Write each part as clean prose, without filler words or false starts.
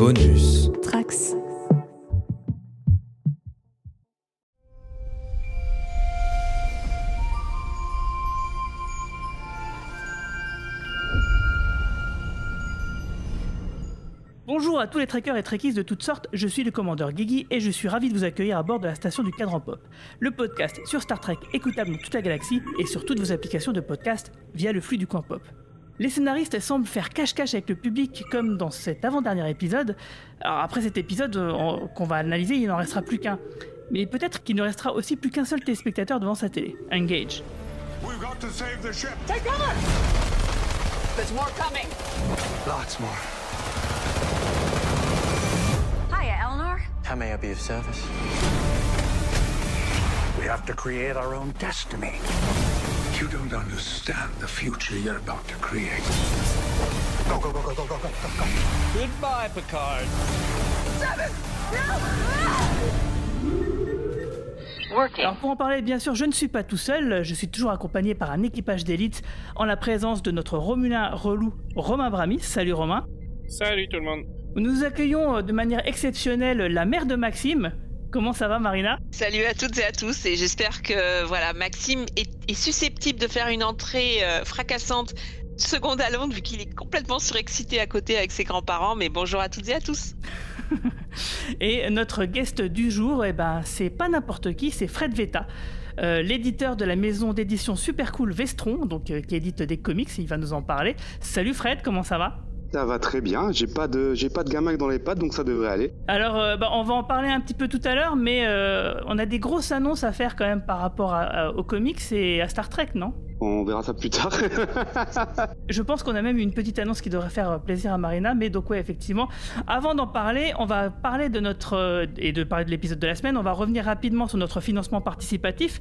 Bonus Trax. Bonjour à tous les trekkers et trekkies de toutes sortes, je suis le commandeur Guigui et je suis ravi de vous accueillir à bord de la station du Cadran Pop, le podcast sur Star Trek écoutable dans toute la galaxie et sur toutes vos applications de podcast via le flux du coin pop. Les scénaristes semblent faire cache-cache avec le public comme dans cet avant-dernier épisode. Alors après cet épisode qu'on va analyser, il n'en restera plus qu'un. Mais peut-être qu'il ne restera aussi plus qu'un seul téléspectateur devant sa télé. Engage. We've got to save the ship. Take cover! There's more coming. Lots more. Hiya, Eleanor. How may I be of service? We have to create our own destiny. You don't understand the future you're about to create. Go, go, go, go, go, go, go, go. Goodbye, Picard. Working. Alors pour en parler, bien sûr, je ne suis pas tout seul, je suis toujours accompagné par un équipage d'élite en la présence de notre Romulin relou Romain Bramis. Salut Romain. Salut tout le monde. Nous accueillons de manière exceptionnelle la mère de Maxime. Comment ça va Marina ? Salut à toutes et à tous et j'espère que voilà, Maxime est susceptible de faire une entrée fracassante seconde à Londres vu qu'il est complètement surexcité à côté avec ses grands-parents, mais bonjour à toutes et à tous. Et notre guest du jour, c'est pas n'importe qui, c'est Fred Vetta. L'éditeur de la maison d'édition super cool Vestron, donc qui édite des comics, il va nous en parler. Salut Fred, comment ça va ? Ça va très bien, j'ai pas de gamin dans les pattes, donc ça devrait aller. Alors, on va en parler un petit peu tout à l'heure, mais on a des grosses annonces à faire quand même par rapport aux comics et à Star Trek, non ? On verra ça plus tard. Je pense qu'on a même une petite annonce qui devrait faire plaisir à Marina, mais donc ouais, effectivement. Avant d'en parler, on va parler de parler de l'épisode de la semaine. On va revenir rapidement sur notre financement participatif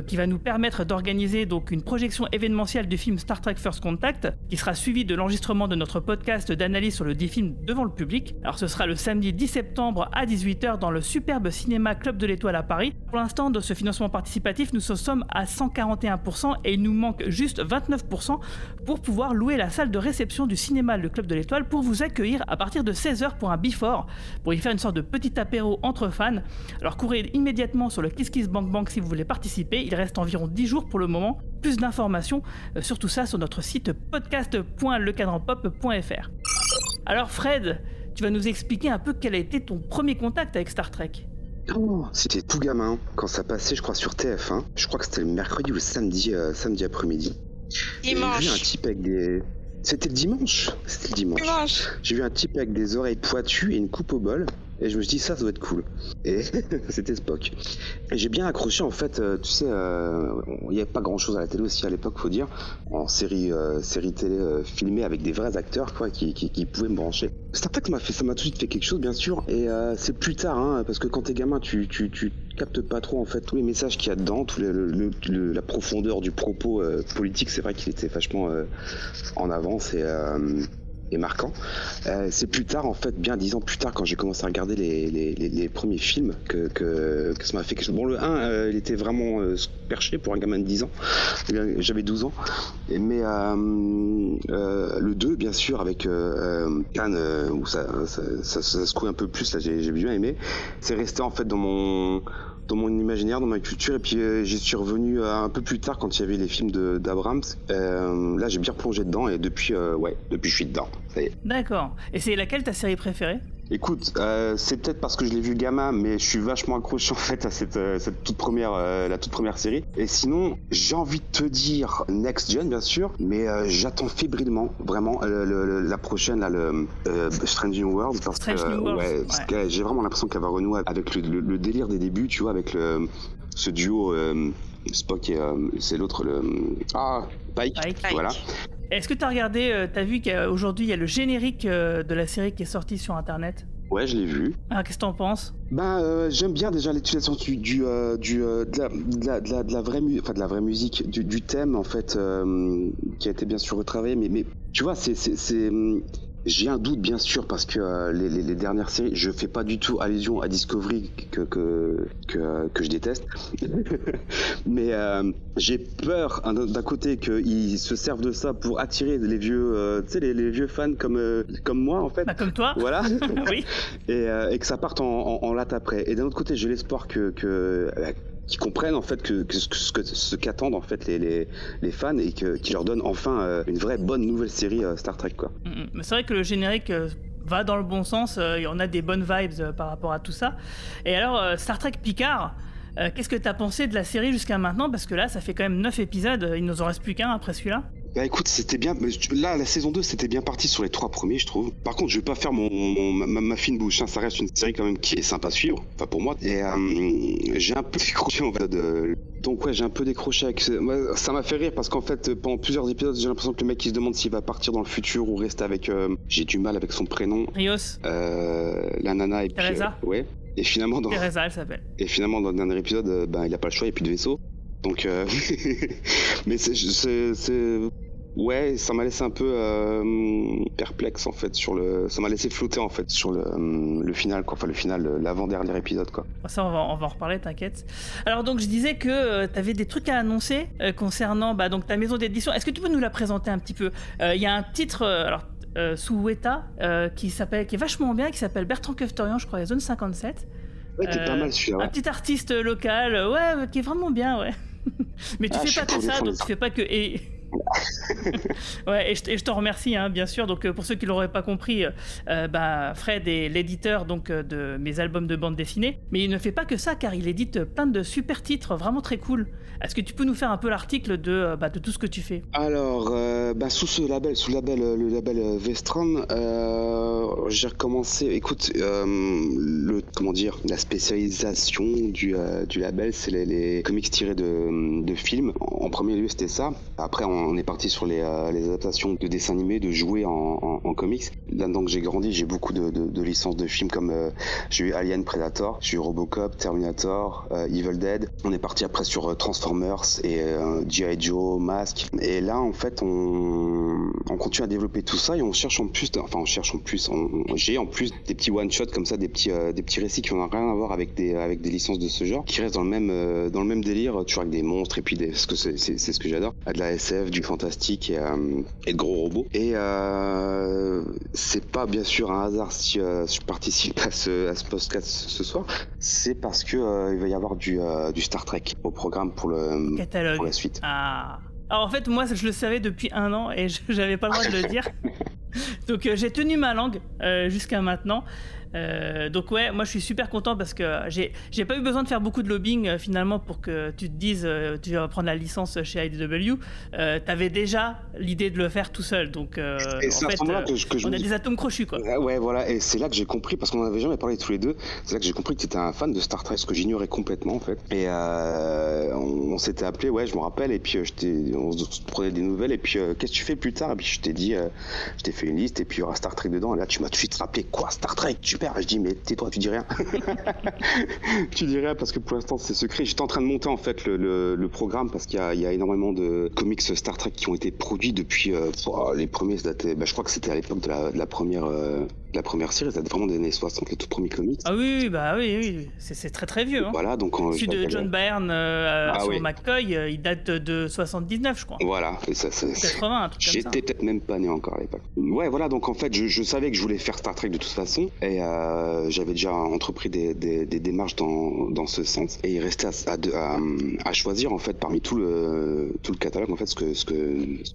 qui va nous permettre d'organiser donc une projection événementielle du film Star Trek First Contact, qui sera suivi de l'enregistrement de notre podcast d'analyse sur le dit film devant le public. Alors ce sera le samedi 10 septembre à 18h dans le superbe cinéma Club de l'Étoile à Paris. Pour l'instant, de ce financement participatif, nous sommes à 141% et il nous manque juste 29% pour pouvoir louer la salle de réception du cinéma Le Club de l'Étoile pour vous accueillir à partir de 16h pour un before, pour y faire une sorte de petit apéro entre fans. Alors courez immédiatement sur le KissKissBankBank si vous voulez participer, il reste environ 10 jours pour le moment. Plus d'informations sur tout ça sur notre site podcast.lecadranpop.fr. Alors Fred, tu vas nous expliquer un peu quel a été ton premier contact avec Star Trek. Oh, c'était tout gamin, quand ça passait, je crois, sur TF1. Je crois que c'était le mercredi ou le samedi après-midi. Dimanche. J'ai vu un type avec des... C'était le dimanche. J'ai vu un type avec des oreilles pointues et une coupe au bol. Et je me suis dit, ça doit être cool. Et c'était Spock. Et j'ai bien accroché, en fait, il n'y avait pas grand-chose à la télé aussi à l'époque, faut dire. En série télé filmée avec des vrais acteurs, quoi, qui pouvaient me brancher. Star Trek, ça m'a tout de suite fait quelque chose, bien sûr. Et c'est plus tard, hein, parce que quand t'es gamin, tu captes pas trop, en fait, tous les messages qu'il y a dedans, la profondeur du propos politique. C'est vrai qu'il était vachement en avance et marquant. C'est plus tard, en fait, bien 10 ans plus tard, quand j'ai commencé à regarder les premiers films que ça m'a fait quelque chose. Bon, le 1, il était vraiment perché pour un gamin de 10 ans. J'avais 12 ans. Mais le 2, bien sûr, avec Khan, où ça se couille un peu plus, là, j'ai bien aimé. C'est resté, en fait, dans mon imaginaire, dans ma culture, et puis j'y suis revenu un peu plus tard quand il y avait les films d'Abrams. Là, j'ai bien plongé dedans, et depuis je suis dedans. Ça y est. D'accord. Et c'est laquelle ta série préférée ? Écoute, c'est peut-être parce que je l'ai vu gamin, mais je suis vachement accroché en fait à cette toute première série. Et sinon, j'ai envie de te dire Next Gen, bien sûr, mais j'attends fébrilement vraiment la prochaine, là, le Strange New World, parce que j'ai vraiment l'impression qu'elle va renouer avec le délire des débuts, tu vois, avec ce duo Spock et c'est l'autre Pike. Voilà. Est-ce que t'as vu qu'aujourd'hui il y a le générique de la série qui est sorti sur internet ? Ouais, je l'ai vu. Ah, qu'est-ce que t'en penses ? J'aime bien déjà l'utilisation de la vraie musique, du thème en fait, qui a été bien sûr retravaillé, mais tu vois, J'ai un doute bien sûr parce que les dernières séries, je fais pas du tout allusion à Discovery que je déteste, mais j'ai peur d'un côté qu'ils se servent de ça pour attirer les vieux, tu sais les vieux fans comme moi en fait. Bah, comme toi. Voilà. Oui. Et que ça parte en latte après. Et d'un autre côté, j'ai l'espoir qu'ils comprennent en fait ce qu'attendent en fait les fans et qu'ils leur donnent enfin une vraie bonne nouvelle série Star Trek quoi. Mais c'est vrai que le générique va dans le bon sens, on a des bonnes vibes par rapport à tout ça. Et alors Star Trek Picard, qu'est-ce que t'as pensé de la série jusqu'à maintenant? Parce que là ça fait quand même 9 épisodes, il nous en reste plus qu'un après celui-là. Bah écoute, c'était bien. Là, la saison 2, c'était bien parti sur les 3 premiers, je trouve. Par contre, je vais pas faire ma fine bouche. Hein. Ça reste une série quand même qui est sympa à suivre. Enfin, pour moi. Et j'ai un peu décroché en fait Donc ouais, j'ai un peu décroché avec. Ça m'a fait rire parce qu'en fait, pendant plusieurs épisodes, j'ai l'impression que le mec il se demande s'il va partir dans le futur ou rester avec. J'ai du mal avec son prénom. Rios. La nana et puis. Teresa. Ouais. Et finalement Teresa, elle s'appelle. Et finalement, dans le dernier épisode, il a pas le choix, il n'y a plus de vaisseau. Donc, mais ouais, ça m'a laissé un peu perplexe en fait ça m'a laissé flotter en fait sur le final quoi, enfin le final, l'avant-dernier épisode quoi. Ça on va en reparler, t'inquiète. Alors donc je disais que t'avais des trucs à annoncer concernant donc ta maison d'édition. Est-ce que tu peux nous la présenter un petit peu? Il y a un titre sous Weta qui est vachement bien, qui s'appelle Bertrand Keftorian, je crois, Zone 57. Ouais, t'es pas mal celui-là. Ouais. Un petit artiste local, qui est vraiment bien, ouais. Mais tu fais pas que ça, donc tu fais pas que. Ouais, et je te remercie, hein, bien sûr. Donc pour ceux qui l'auraient pas compris, Fred est l'éditeur de mes albums de bande dessinée, mais il ne fait pas que ça, car il édite plein de super titres vraiment très cool. Est-ce que tu peux nous faire un peu l'article de tout ce que tu fais? Alors, sous le label Vestron, j'ai recommencé. Écoute, la spécialisation du label, c'est les comics tirés de films. En premier lieu, c'était ça. Après, on est parti sur les adaptations de dessins animés, de jouets en comics. Là-dedans que j'ai grandi, j'ai beaucoup de licences de films comme j'ai eu Alien, Predator, j'ai eu Robocop, Terminator, Evil Dead. On est parti après sur Transformers et G.I. Joe, Mask. Et là, en fait, on continue à développer tout ça et j'ai en plus des petits one-shots comme ça, des petits récits qui n'ont rien à voir avec des licences de ce genre, qui restent dans le même délire, toujours avec des monstres et puis c'est ce que j'adore, de la SF, du fantastique et de gros robots. Et c'est pas bien sûr un hasard si je participe à ce podcast ce soir, c'est parce que il va y avoir du Star Trek au programme pour la suite. Ah. Alors en fait, moi je le savais depuis 1 an et j'avais pas le droit de le dire. Donc j'ai tenu ma langue jusqu'à maintenant. Donc ouais, moi je suis super content parce que j'ai pas eu besoin de faire beaucoup de lobbying finalement pour que tu te dises tu vas prendre la licence chez IDW. T'avais déjà l'idée de le faire tout seul, donc c'est en fait on a des atomes crochus quoi. Ouais voilà, et c'est là que j'ai compris, parce qu'on en avait jamais parlé tous les deux, c'est là que j'ai compris que tu étais un fan de Star Trek, ce que j'ignorais complètement en fait. Et on s'était appelé, ouais je me rappelle, et puis on se prenait des nouvelles, et puis qu'est-ce que tu fais plus tard, et puis je t'ai dit, je t'ai fait une liste et puis il y aura Star Trek dedans, et là tu m'as tout de suite rappelé quoi, Star Trek, super. Je dis mais tais-toi, tu dis rien. Tu dis rien parce que pour l'instant c'est secret. J'étais en train de monter en fait le programme parce qu'il y a énormément de comics Star Trek qui ont été produits depuis les premiers, je crois que c'était à l'époque de la première série, ça date vraiment des années 60, les tout premiers comics. Ah oui, c'est très très vieux. Hein. Voilà, donc celui de John Byrne sur McCoy, il date de 79 je crois. Voilà, et ça 80, un truc comme ça. J'étais peut-être même pas né encore à l'époque. Ouais, voilà, donc en fait je savais que je voulais faire Star Trek de toute façon, et j'avais déjà entrepris des démarches dans ce sens, et il restait à choisir en fait parmi tout le catalogue en fait ce que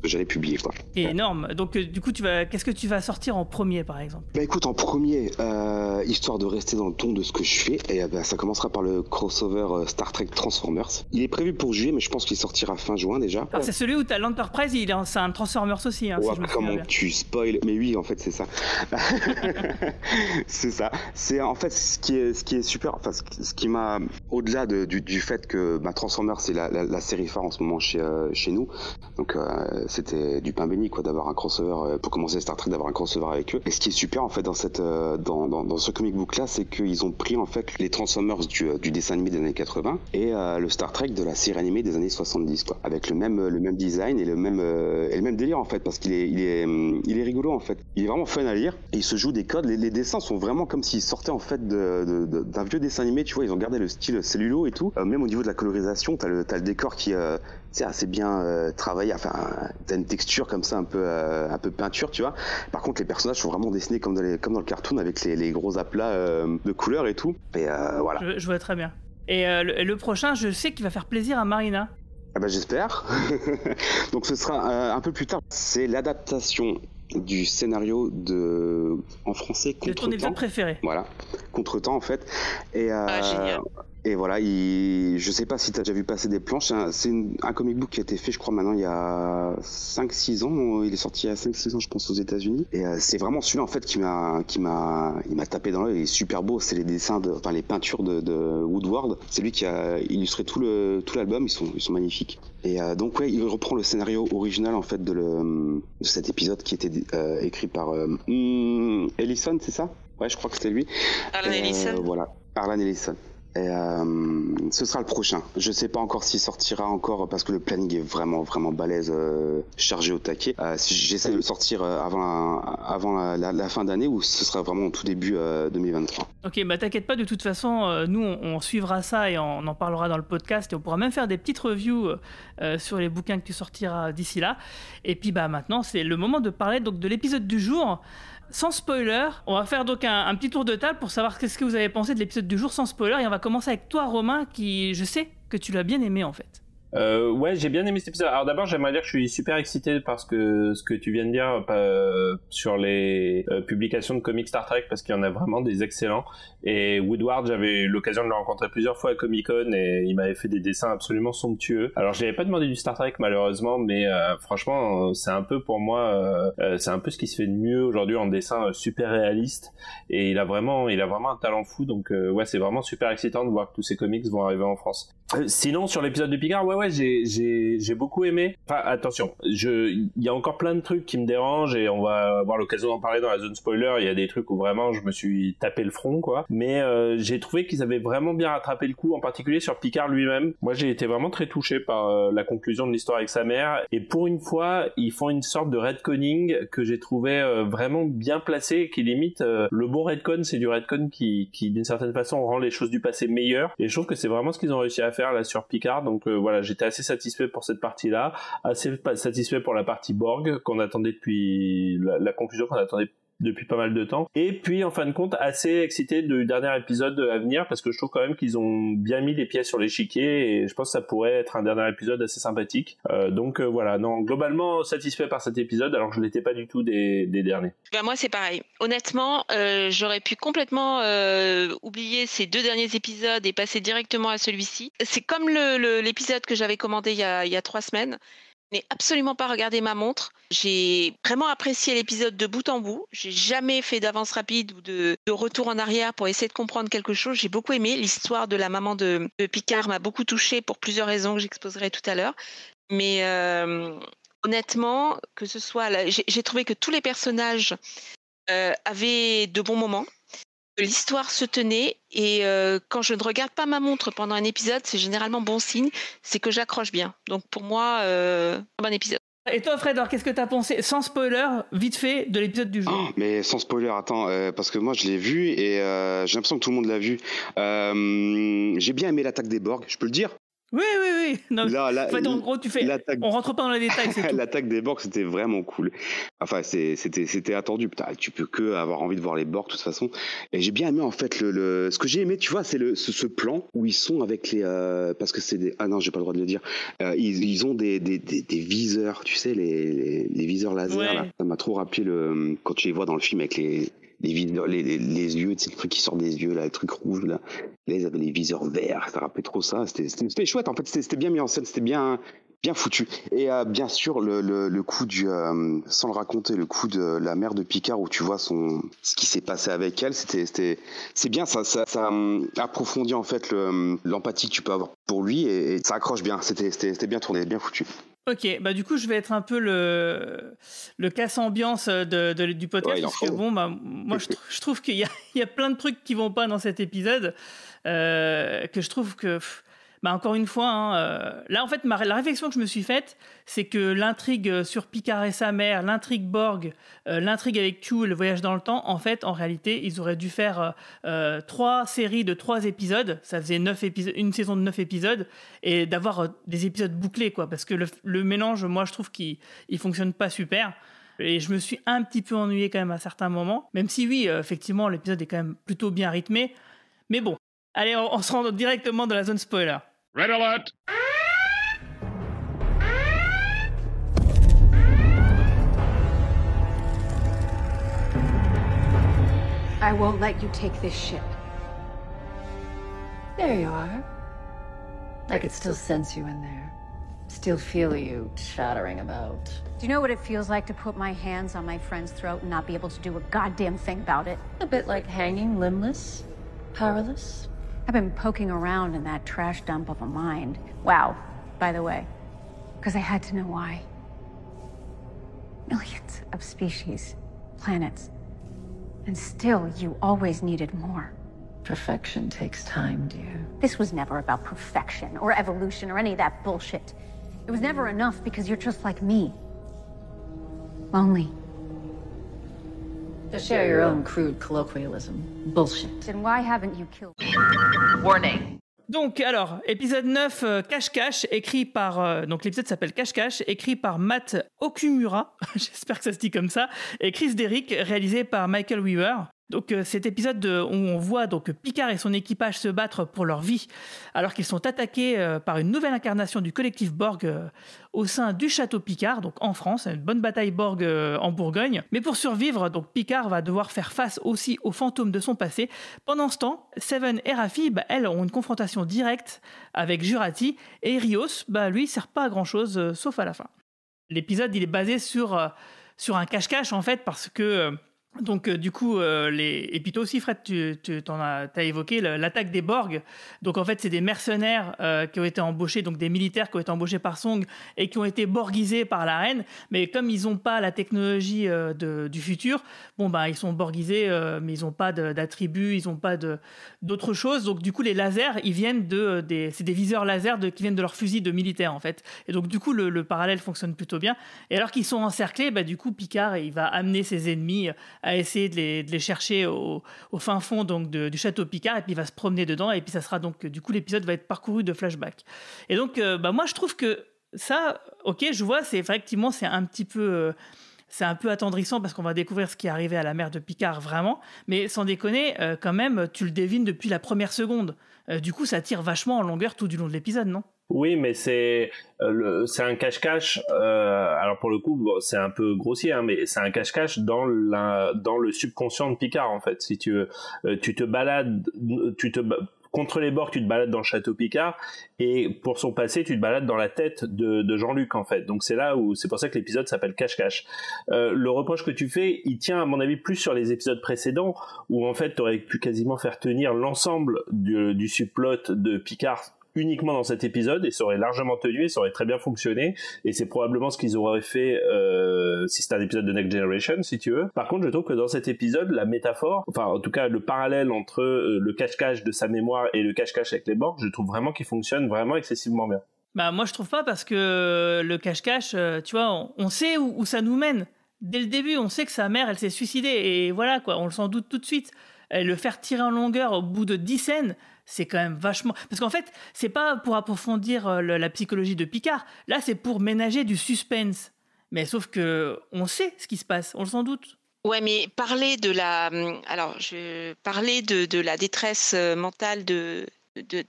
j'allais publier quoi. C'est énorme. Donc du coup qu'est-ce que tu vas sortir en premier par exemple? Écoute, en premier, histoire de rester dans le ton de ce que je fais, et ça commencera par le crossover Star Trek Transformers. Il est prévu pour juillet, mais je pense qu'il sortira fin juin déjà. Alors, c'est celui où t'as l'Enterprise, c'est un Transformers aussi. Hein, ouais, si je me comment bien. Tu spoil? Mais oui, en fait, c'est ça. C'est ça. C'est en fait ce qui est super. Enfin, ce qui m'a au-delà du fait que Transformers c'est la série phare en ce moment chez nous. Donc c'était du pain béni quoi d'avoir un crossover pour commencer Star Trek, d'avoir un crossover avec eux. Et ce qui est super en fait dans ce comic book là, c'est qu'ils ont pris en fait les Transformers du dessin animé des années 80 et le Star Trek de la série animée des années 70 quoi, avec le même design et le même délire en fait, parce qu'il est rigolo en fait. Il est vraiment fun à lire et il se joue des codes. Les dessins sont vraiment comme s'ils sortaient en fait d'un vieux dessin animé, tu vois. Ils ont gardé le style cellulo et tout. Même au niveau de la colorisation, t'as le décor qui c'est assez bien travaillé. Enfin, t'as une texture comme ça un peu peinture, tu vois. Par contre, les personnages sont vraiment dessinés comme dans le cartoon avec les gros aplats de couleurs et tout. Et voilà. Je vois très bien. Et le prochain, je sais qu'il va faire plaisir à Marina. Ah bah j'espère. Donc ce sera un peu plus tard. C'est l'adaptation du scénario en français Contre-temps. De ton épisode préféré. Voilà, Contre-temps en fait. Et génial. Et voilà, je sais pas si tu as déjà vu passer des planches. C'est un comic book qui a été fait, je crois, maintenant il y a 5-6 ans. Il est sorti il y a 5-6 ans, je pense, aux États-Unis. Et c'est vraiment celui-là en fait qui m'a tapé dans l'œil. Il est super beau. C'est les dessins, les peintures de Woodward. C'est lui qui a illustré tout l'album. Ils sont magnifiques. Et donc ouais, il reprend le scénario original en fait de cet épisode qui était écrit par Ellison, c'est ça? Ouais, je crois que c'était lui. Harlan Ellison. Voilà, Harlan Ellison. Et ce sera le prochain. Je sais pas encore s'il sortira encore parce que le planning est vraiment vraiment balèze, chargé au taquet. J'essaie de le sortir avant la fin d'année, ou ce sera vraiment au tout début 2023. Ok, bah t'inquiète pas, de toute façon, nous on suivra ça et on en parlera dans le podcast, et on pourra même faire des petites reviews sur les bouquins que tu sortiras d'ici là. Et puis bah maintenant c'est le moment de parler donc de l'épisode du jour. Sans spoiler, on va faire donc un petit tour de table pour savoir qu'est-ce que vous avez pensé de l'épisode du jour sans spoiler, et on va commencer avec toi Romain, qui je sais que tu l'as bien aimé en fait. Ouais, j'ai bien aimé cet épisode. Alors d'abord, j'aimerais dire que je suis super excité parce que ce que tu viens de dire sur les publications de comics Star Trek, parce qu'il y en a vraiment des excellents. Et Woodward, j'avais eu l'occasion de le rencontrer plusieurs fois à Comic-Con et il m'avait fait des dessins absolument somptueux. Alors je n'avais pas demandé du Star Trek malheureusement, mais franchement, c'est un peu pour moi, c'est un peu ce qui se fait de mieux aujourd'hui en dessin super réaliste. Et il a vraiment un talent fou. Donc ouais, c'est vraiment super excitant de voir que tous ces comics vont arriver en France. Sinon, sur l'épisode de Picard, ouais, j'ai beaucoup aimé. Enfin, attention, il y a encore plein de trucs qui me dérangent et on va avoir l'occasion d'en parler dans la zone spoiler. Il y a des trucs où vraiment je me suis tapé le front, quoi. Mais j'ai trouvé qu'ils avaient vraiment bien rattrapé le coup, en particulier sur Picard lui-même. Moi, j'ai été vraiment très touché par la conclusion de l'histoire avec sa mère. Et pour une fois, ils font une sorte de retconning que j'ai trouvé vraiment bien placé, qui limite le bon retcon, c'est du retcon qui d'une certaine façon rend les choses du passé meilleures. Et je trouve que c'est vraiment ce qu'ils ont réussi à faire là sur Picard. Donc voilà, j'étais assez satisfait pour cette partie-là, assez satisfait pour la partie Borg qu'on attendait depuis la conclusion qu'on attendait depuis pas mal de temps, et puis en fin de compte assez excité du dernier épisode à venir, parce que je trouve quand même qu'ils ont bien mis les pièces sur l'échiquier et je pense que ça pourrait être un dernier épisode assez sympathique. Donc voilà, non, globalement satisfait par cet épisode, alors que je l'étais pas du tout des derniers. Ben moi c'est pareil, honnêtement j'aurais pu complètement oublier ces 2 derniers épisodes et passer directement à celui-ci. C'est comme l'épisode que j'avais commandé il y a 3 semaines. Je n'ai absolument pas regardé ma montre. J'ai vraiment apprécié l'épisode de bout en bout. J'ai jamais fait d'avance rapide ou de retour en arrière pour essayer de comprendre quelque chose. J'ai beaucoup aimé. L'histoire de la maman de Picard m'a beaucoup touchée pour plusieurs raisons que j'exposerai tout à l'heure. Mais honnêtement, que ce soit j'ai trouvé que tous les personnages avaient de bons moments. L'histoire se tenait et quand je ne regarde pas ma montre pendant un épisode, c'est généralement bon signe, c'est que j'accroche bien. Donc pour moi, un bon épisode. Et toi Fred, alors qu'est-ce que t'as pensé, sans spoiler, vite fait, de l'épisode du jour? Mais sans spoiler, attends, parce que moi je l'ai vu et j'ai l'impression que tout le monde l'a vu. J'ai bien aimé l'attaque des Borg, je peux le dire? Oui. Non, en fait, en gros, on rentre pas dans les détails, c'est tout. L'attaque des Borg, c'était vraiment cool. Enfin, c'était attendu. Putain, tu peux que avoir envie de voir les Borg de toute façon. Et j'ai bien aimé en fait ce que j'ai aimé, tu vois, c'est ce plan où ils sont avec les parce que c'est des j'ai pas le droit de le dire. Ils ont des viseurs, tu sais, les viseurs laser. Ouais. Là. Ça m'a trop rappelé quand tu les vois dans le film avec les viseurs, les yeux, tu sais, le truc qui sort des yeux, là, le truc rouge, là. Là, ils avaient les viseurs verts, ça rappelait trop ça. C'était chouette, en fait, c'était bien mis en scène, c'était bien Bien foutu. Et bien sûr, le coup sans le raconter, le coup de la mère de Picard où tu vois ce qui s'est passé avec elle, c'est bien, ça approfondit en fait l'empathie que tu peux avoir pour lui et ça accroche bien. C'était bien tourné, bien foutu. Ok, bah du coup je vais être un peu le casse-ambiance du podcast, parce que bon, bah, moi je trouve qu'il y a plein de trucs qui vont pas dans cet épisode, que je trouve que... Bah encore une fois, là en fait la réflexion que je me suis faite, c'est que l'intrigue sur Picard et sa mère, l'intrigue Borg, l'intrigue avec Q et le voyage dans le temps, en fait en réalité ils auraient dû faire 3 séries de 3 épisodes, ça faisait 9 épisodes, une saison de 9 épisodes, et d'avoir des épisodes bouclés quoi, parce que le mélange, moi je trouve qu'il fonctionne pas super. Et je me suis un petit peu ennuyé quand même à certains moments, même si oui, effectivement l'épisode est quand même plutôt bien rythmé, mais bon. Allez, on se rend directement dans la zone spoiler. Red alert! I won't let you take this ship. There you are. I could still sense you in there. Still feel you chattering about. Do you know what it feels like to put my hands on my friend's throat and not be able to do a goddamn thing about it? A bit like hanging limbless, powerless. I've been poking around in that trash dump of a mind. Wow, by the way, because I had to know why. Millions of species, planets, and still you always needed more. Perfection takes time, dear. This was never about perfection or evolution or any of that bullshit. It was never enough because you're just like me. Lonely. To share your own crude colloquialism. Bullshit. Then why haven't you killed me? Warning. Donc, alors, épisode 9, Cache-Cache, écrit par... donc, l'épisode s'appelle Cache-Cache, écrit par Matt Okumura, j'espère que ça se dit comme ça, et Chris Derrick, réalisé par Michael Weaver. Donc, cet épisode où on voit donc Picard et son équipage se battre pour leur vie, alors qu'ils sont attaqués par une nouvelle incarnation du collectif Borg au sein du château Picard, donc en France, une bonne bataille Borg en Bourgogne. Mais pour survivre, donc Picard va devoir faire face aussi aux fantômes de son passé. Pendant ce temps, Seven et Raffi, elles, ont une confrontation directe avec Jurati, et Rios, lui, il sert pas à grand-chose, sauf à la fin. L'épisode, il est basé sur un cache-cache, en fait, parce que... Donc du coup, et puis toi aussi Fred, t'as évoqué l'attaque des Borg. Donc en fait, c'est des mercenaires qui ont été embauchés, donc des militaires qui ont été embauchés par Song et qui ont été borgisés par la reine. Mais comme ils n'ont pas la technologie du futur, ils sont borgisés, mais ils n'ont pas d'attributs, ils n'ont pas d'autres choses. Donc du coup, les lasers, ils viennent c'est des viseurs laser qui viennent de leurs fusils de militaires en fait. Et donc du coup, le parallèle fonctionne plutôt bien. Et alors qu'ils sont encerclés, du coup, Picard, il va amener ses ennemis à essayer de les chercher au fin fond donc du château Picard, et puis il va se promener dedans, et puis ça sera donc du coup l'épisode va être parcouru de flashbacks. Et donc moi je trouve que ça, ok, je vois, c'est effectivement c'est un peu attendrissant parce qu'on va découvrir ce qui est arrivé à la mère de Picard vraiment, mais sans déconner, quand même tu le devines depuis la première seconde. Du coup ça tire vachement en longueur tout du long de l'épisode, non ? Oui, mais c'est un cache-cache. Alors pour le coup, c'est un peu grossier, mais c'est un cache-cache dans le subconscient de Picard en fait. Si tu veux, tu te balades, contre les Borg, tu te balades dans le château Picard, et pour son passé, tu te balades dans la tête de Jean-Luc en fait. Donc c'est pour ça que l'épisode s'appelle Cache-Cache. Le reproche que tu fais, il tient à mon avis plus sur les épisodes précédents où en fait, t'aurais pu quasiment faire tenir l'ensemble du subplot de Picard uniquement dans cet épisode, et ça aurait largement tenu et ça aurait très bien fonctionné, et c'est probablement ce qu'ils auraient fait si c'était un épisode de Next Generation si tu veux. Par contre, je trouve que dans cet épisode, la métaphore, enfin en tout cas le parallèle entre le cache-cache de sa mémoire et le cache-cache avec les Borg, je trouve vraiment qu'il fonctionne vraiment excessivement bien. Moi je trouve pas, parce que le cache-cache, tu vois, on sait où ça nous mène. Dès le début, on sait que sa mère, elle s'est suicidée, et voilà quoi, on le s'en doute tout de suite. Le faire tirer en longueur au bout de 10 scènes, c'est quand même vachement... Parce qu'en fait, c'est pas pour approfondir la psychologie de Picard. Là, c'est pour ménager du suspense. Mais sauf que on sait ce qui se passe, on le s'en doute. Ouais, mais parler de la... Alors, je parlais de la détresse mentale de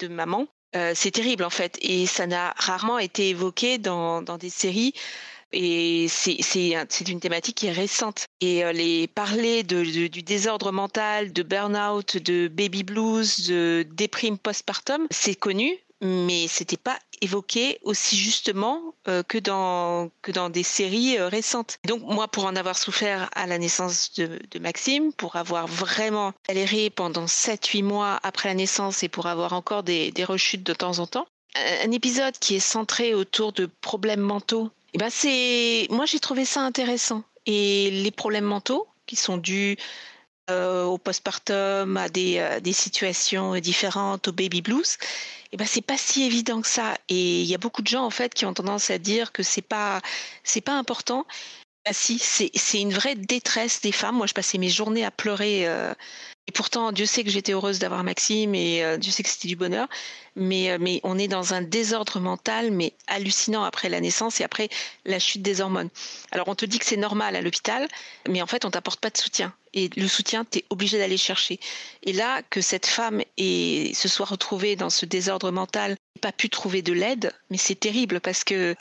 maman. C'est terrible, en fait. Et ça n'a rarement été évoqué dans des séries. Et c'est une thématique qui est récente. Et parler du désordre mental, de burn-out, de baby blues, de déprime postpartum, c'est connu, mais c'était pas évoqué aussi justement que dans des séries récentes. Donc moi, pour en avoir souffert à la naissance de Maxime, pour avoir vraiment galéré pendant 7-8 mois après la naissance et pour avoir encore des rechutes de temps en temps, un épisode qui est centré autour de problèmes mentaux, moi j'ai trouvé ça intéressant. Et les problèmes mentaux qui sont dus au postpartum, à des situations différentes, au baby blues, c'est pas si évident que ça. Et il y a beaucoup de gens en fait qui ont tendance à dire que c'est pas important. Si, c'est une vraie détresse des femmes. Moi, je passais mes journées à pleurer. Et pourtant, Dieu sait que j'étais heureuse d'avoir Maxime et Dieu sait que c'était du bonheur. Mais on est dans un désordre mental, mais hallucinant après la naissance et après la chute des hormones. Alors, on te dit que c'est normal à l'hôpital, mais en fait, on t'apporte pas de soutien. Et le soutien, tu es obligé d'aller chercher. Et là, que cette femme se soit retrouvée dans ce désordre mental, n'ait pas pu trouver de l'aide, mais c'est terrible parce que,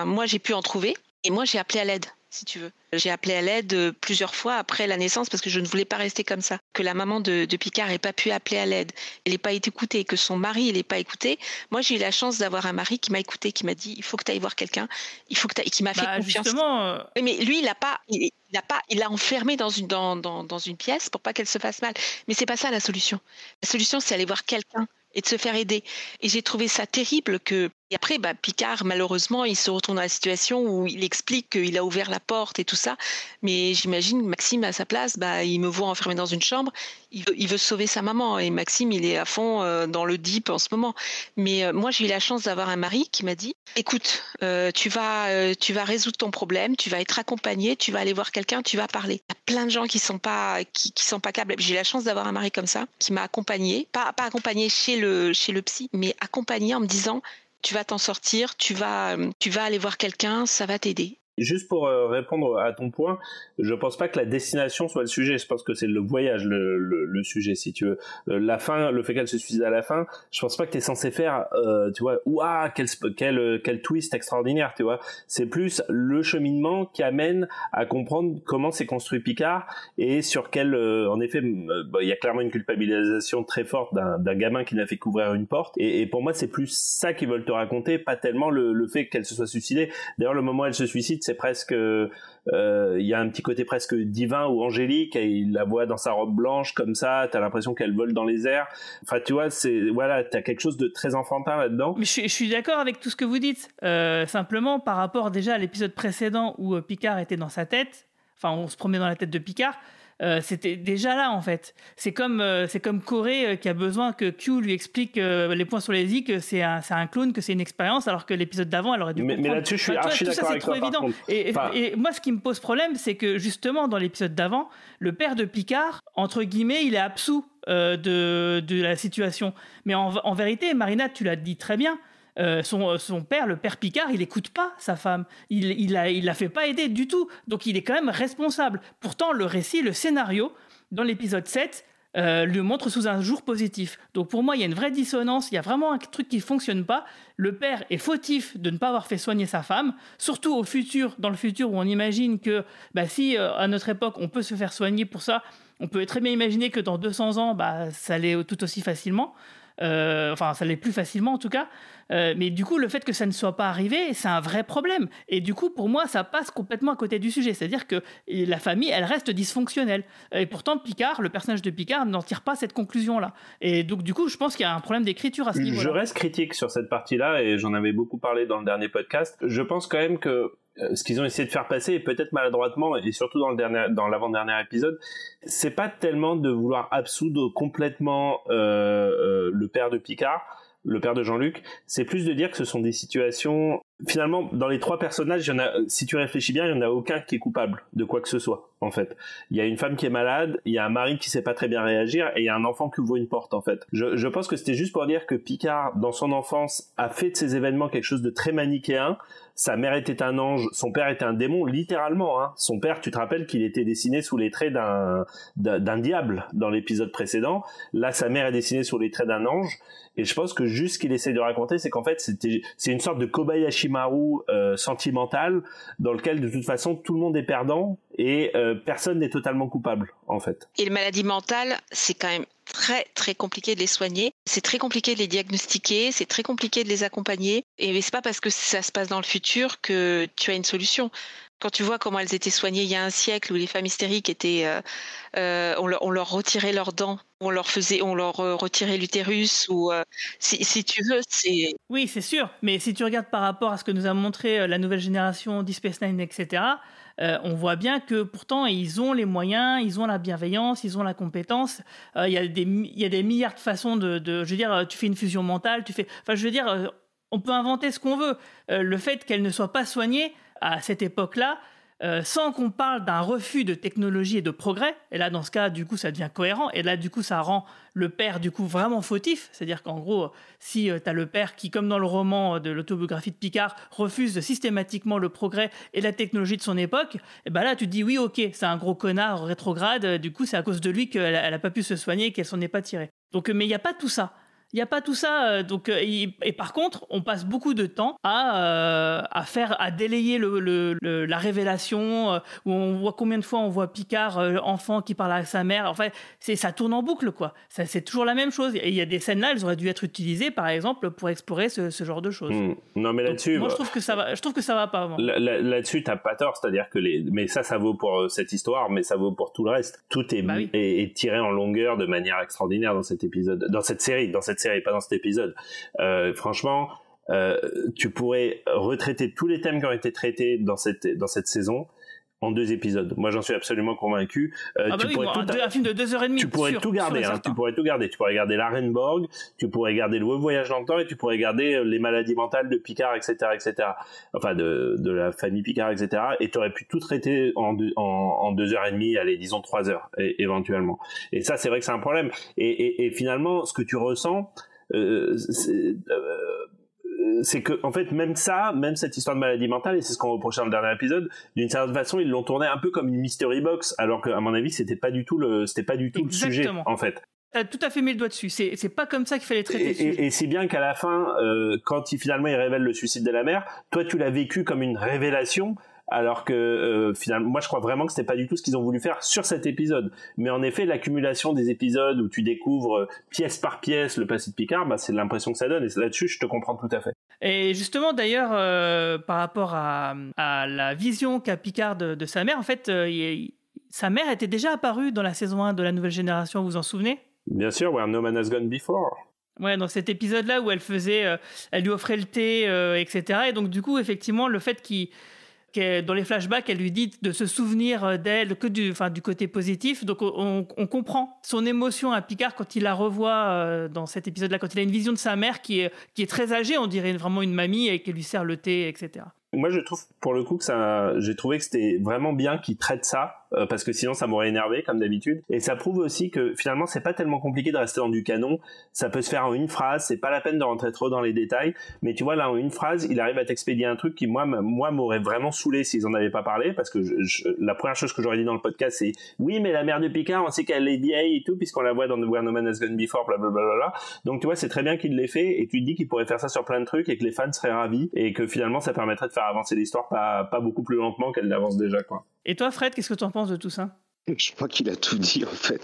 moi, j'ai pu en trouver et moi, j'ai appelé à l'aide. Si tu veux. J'ai appelé à l'aide plusieurs fois après la naissance parce que je ne voulais pas rester comme ça. Que la maman de Picard n'ait pas pu appeler à l'aide, elle n'ait pas été écoutée, que son mari n'ait pas écouté. Moi, j'ai eu la chance d'avoir un mari qui m'a écouté, qui m'a dit il faut que tu ailles voir quelqu'un, qui m'a fait confiance. Justement, mais lui, il l'a enfermée dans une pièce pour pas qu'elle se fasse mal. Mais c'est pas ça la solution. La solution, c'est aller voir quelqu'un et de se faire aider. Et j'ai trouvé ça terrible que... Et après, Picard, malheureusement, il se retrouve dans la situation où il explique qu'il a ouvert la porte et tout ça. Mais j'imagine Maxime, à sa place, il me voit enfermé dans une chambre. Il veut sauver sa maman. Et Maxime, il est à fond dans le deep en ce moment. Mais moi, j'ai eu la chance d'avoir un mari qui m'a dit « Écoute, tu vas résoudre ton problème, tu vas être accompagné, tu vas aller voir quelqu'un, tu vas parler. » Il y a plein de gens qui sont pas capables. J'ai eu la chance d'avoir un mari comme ça, qui m'a accompagné. Pas accompagné chez le psy, mais accompagné en me disant « Tu vas t'en sortir, tu vas aller voir quelqu'un, ça va t'aider. » Juste pour répondre à ton point, je pense pas que la destination soit le sujet. Je pense que c'est le voyage le sujet, si tu veux. La fin, le fait qu'elle se suicide à la fin, je pense pas que t'es censé faire, tu vois, ouah, quel twist extraordinaire, tu vois. C'est plus le cheminement qui amène à comprendre comment s'est construit Picard et sur quel, en effet, il y a clairement une culpabilisation très forte d'un gamin qui n'a fait qu'ouvrir une porte. Et pour moi, c'est plus ça qu'ils veulent te raconter, pas tellement le fait qu'elle se soit suicidée. D'ailleurs, le moment où elle se suicide, c'est presque il y a un petit côté presque divin ou angélique, et il la voit dans sa robe blanche comme ça, t'as l'impression qu'elle vole dans les airs. Enfin, tu vois, t'as quelque chose de très enfantin là-dedans. Mais je suis d'accord avec tout ce que vous dites. Simplement, par rapport déjà à l'épisode précédent où Picard était dans sa tête, enfin, on se promenait dans la tête de Picard. C'était déjà là en fait. C'est comme Corey qui a besoin que Q lui explique les points sur les i, que c'est un clone, que c'est une expérience, alors que l'épisode d'avant elle aurait dû comprendre. Mais là-dessus je suis archi d'accord avec toi. Évident. Et moi ce qui me pose problème, c'est que justement dans l'épisode d'avant, le père de Picard, entre guillemets, il est absous de la situation. Mais en vérité, Marina, tu l'as dit très bien. Son père, le père Picard, il écoute pas sa femme. Il la fait pas aider du tout. Donc il est quand même responsable. Pourtant, le récit, le scénario, dans l'épisode 7, le montre sous un jour positif. Donc pour moi, il y a une vraie dissonance. Il y a vraiment un truc qui fonctionne pas. Le père est fautif de ne pas avoir fait soigner sa femme, surtout dans le futur où on imagine que si à notre époque, on peut se faire soigner pour ça, on peut très bien imaginer que dans 200 ans, ça allait tout aussi facilement. Ça l'est plus facilement en tout cas, mais du coup le fait que ça ne soit pas arrivé, c'est un vrai problème, et du coup pour moi ça passe complètement à côté du sujet, c'est-à-dire que la famille elle reste dysfonctionnelle, et pourtant Picard, le personnage de Picard, n'en tire pas cette conclusion là, et donc du coup je pense qu'il y a un problème d'écriture à ce niveau-là. Je reste critique sur cette partie-là, et j'en avais beaucoup parlé dans le dernier podcast. Je pense quand même que ce qu'ils ont essayé de faire passer, et peut-être maladroitement, et surtout dans l'avant-dernier épisode, c'est pas tellement de vouloir absoudre complètement le père de Picard, le père de Jean-Luc, c'est plus de dire que ce sont des situations... Finalement, dans les trois personnages, si tu réfléchis bien, il n'y en a aucun qui est coupable de quoi que ce soit, en fait. Il y a une femme qui est malade, il y a un mari qui sait pas très bien réagir, et il y a un enfant qui ouvre une porte, en fait. Je pense que c'était juste pour dire que Picard, dans son enfance, a fait de ces événements quelque chose de très manichéen. Sa mère était un ange, son père était un démon, littéralement, hein. Son père, tu te rappelles qu'il était dessiné sous les traits d'un diable dans l'épisode précédent. Là, sa mère est dessinée sous les traits d'un ange. Et je pense que juste ce qu'il essaie de raconter, c'est qu'en fait, c'est une sorte de Kobayashi Orochimaru sentimental dans lequel de toute façon tout le monde est perdant et personne n'est totalement coupable en fait. Et les maladies mentales, c'est quand même très très compliqué de les soigner, c'est très compliqué de les diagnostiquer, c'est très compliqué de les accompagner, et c'est pas parce que ça se passe dans le futur que tu as une solution. Quand tu vois comment elles étaient soignées il y a un siècle, où les femmes hystériques étaient, on leur retirait leurs dents, on leur retirait l'utérus, ou si tu veux, c'est. Oui, c'est sûr. Mais si tu regardes par rapport à ce que nous a montré la nouvelle génération, Deep Space Nine, etc., on voit bien que pourtant ils ont les moyens, ils ont la bienveillance, ils ont la compétence. Il y a des milliards de façons de je veux dire, tu fais une fusion mentale, je veux dire, on peut inventer ce qu'on veut. Le fait qu'elle ne soit pas soignée à cette époque-là, sans qu'on parle d'un refus de technologie et de progrès, et là dans ce cas du coup ça devient cohérent, et là du coup ça rend le père du coup vraiment fautif, c'est-à-dire qu'en gros si tu as le père qui, comme dans le roman de l'autobiographie de Picard, refuse systématiquement le progrès et la technologie de son époque, et ben là tu te dis oui ok, c'est un gros connard rétrograde, du coup c'est à cause de lui qu'elle n'a pas pu se soigner et qu'elle s'en est pas tirée. Donc mais il n'y a pas tout ça. Il n'y a pas tout ça, et par contre, on passe beaucoup de temps à délayer la révélation, où on voit combien de fois on voit Picard, enfant, qui parle à sa mère. Enfin, ça tourne en boucle, quoi. C'est toujours la même chose. Et il y a des scènes là, elles auraient dû être utilisées, par exemple, pour explorer ce genre de choses. Non, mais là-dessus, moi, je trouve que ça va pas. Là-dessus, t'as pas tort, c'est-à-dire que mais ça vaut pour cette histoire, mais ça vaut pour tout le reste. Tout est tiré en longueur de manière extraordinaire dans cette série, pas dans cet épisode. Franchement, tu pourrais retraiter tous les thèmes qui ont été traités dans cette saison en 2 épisodes. Moi, j'en suis absolument convaincu. Un film de 2h30. Tu pourrais tout garder. Tu pourrais tout garder. Tu pourrais garder l'Arenborg, tu pourrais garder le voyage dans le temps, et tu pourrais garder les maladies mentales de Picard, etc., etc. Enfin, de la famille Picard, etc. Et tu aurais pu tout traiter en 2h30, allez, disons 3 heures, éventuellement. Et ça, c'est vrai que c'est un problème. Et finalement, ce que tu ressens, c'est que en fait même cette histoire de maladie mentale, et c'est ce qu'on reprochait dans le dernier épisode, d'une certaine façon ils l'ont tourné un peu comme une mystery box, alors qu'à mon avis c'était pas du tout le sujet en fait. T'as tout à fait mis le doigt dessus. C'est pas comme ça qu'il fallait traiter le sujet. Et si bien qu'à la fin, quand finalement il révèle le suicide de la mère, toi tu l'as vécu comme une révélation, alors que finalement, moi je crois vraiment que c'était pas du tout ce qu'ils ont voulu faire sur cet épisode. Mais en effet, l'accumulation des épisodes où tu découvres pièce par pièce le passé de Picard, c'est l'impression que ça donne. Et là-dessus, je te comprends tout à fait. Et justement, d'ailleurs, par rapport à la vision qu'a Picard de sa mère, en fait, sa mère était déjà apparue dans la saison 1 de la nouvelle génération, vous vous en souvenez ? Bien sûr, Where No Man Has Gone Before. Ouais, dans cet épisode-là où elle lui offrait le thé, etc. Et donc, du coup, effectivement, le fait dans les flashbacks, elle lui dit de se souvenir d'elle que du côté positif. Donc, on comprend son émotion à Picard quand il la revoit dans cet épisode-là, quand il a une vision de sa mère qui est très âgée, on dirait vraiment une mamie, et qui lui sert le thé, etc. Moi, je trouve, pour le coup, j'ai trouvé que c'était vraiment bien qu'il traite ça, parce que sinon ça m'aurait énervé, comme d'habitude. Et ça prouve aussi que finalement, c'est pas tellement compliqué de rester dans du canon. Ça peut se faire en une phrase, c'est pas la peine de rentrer trop dans les détails. Mais tu vois, là, en une phrase, il arrive à t'expédier un truc qui, moi m'aurait vraiment saoulé s'ils en avaient pas parlé, parce que la première chose que j'aurais dit dans le podcast, c'est oui, mais la mère de Picard, on sait qu'elle est vieille et tout, puisqu'on la voit dans Where No Man Has Gone Before, blablabla. Donc, tu vois, c'est très bien qu'il l'ait fait, et tu te dis qu'il pourrait faire ça sur plein de trucs, et que les fans seraient ravis, et que finalement, ça permettrait de faire avancer l'histoire pas beaucoup plus lentement qu'elle n'avance déjà, quoi. Et toi, Fred, qu'est-ce que tu en penses de tout ça ? Je crois qu'il a tout dit en fait,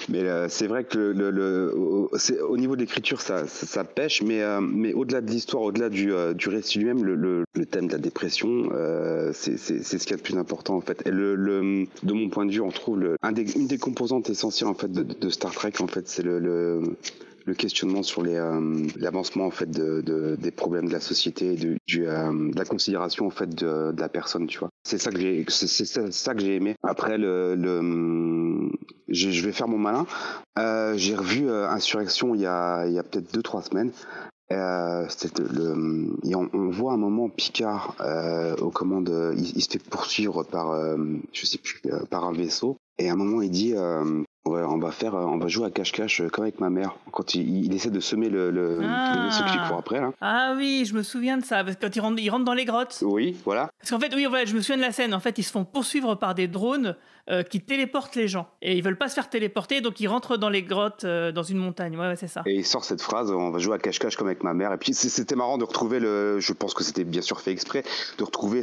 mais c'est vrai que au niveau de l'écriture ça pêche, mais au-delà de l'histoire, au-delà du récit lui-même, le thème de la dépression, c'est ce qu'il y a de plus important en fait. Et de mon point de vue, on trouve une des composantes essentielles en fait de Star Trek en fait, c'est le questionnement sur l'avancement en fait des problèmes de la société, de la considération en fait de la personne, tu vois. C'est ça que j'ai aimé. Après je vais faire mon malin. J'ai revu Insurrection il y a peut-être 2-3 semaines. On voit un moment Picard aux commandes, il se fait poursuivre par je sais plus, par un vaisseau, et à un moment il dit Ouais, on va jouer à cache-cache comme avec ma mère quand il essaie de semer le vaisseau qui lui court après. Là. Ah oui, je me souviens de ça, parce que quand il rentre dans les grottes. Oui, voilà. Parce qu'en fait, oui, je me souviens de la scène. En fait, ils se font poursuivre par des drones qui téléportent les gens. Et ils veulent pas se faire téléporter, donc ils rentrent dans les grottes, dans une montagne. Ouais, c'est ça. Et il sort cette phrase, on va jouer à cache-cache comme avec ma mère. Et puis c'était marrant de retrouver je pense que c'était bien sûr fait exprès, de retrouver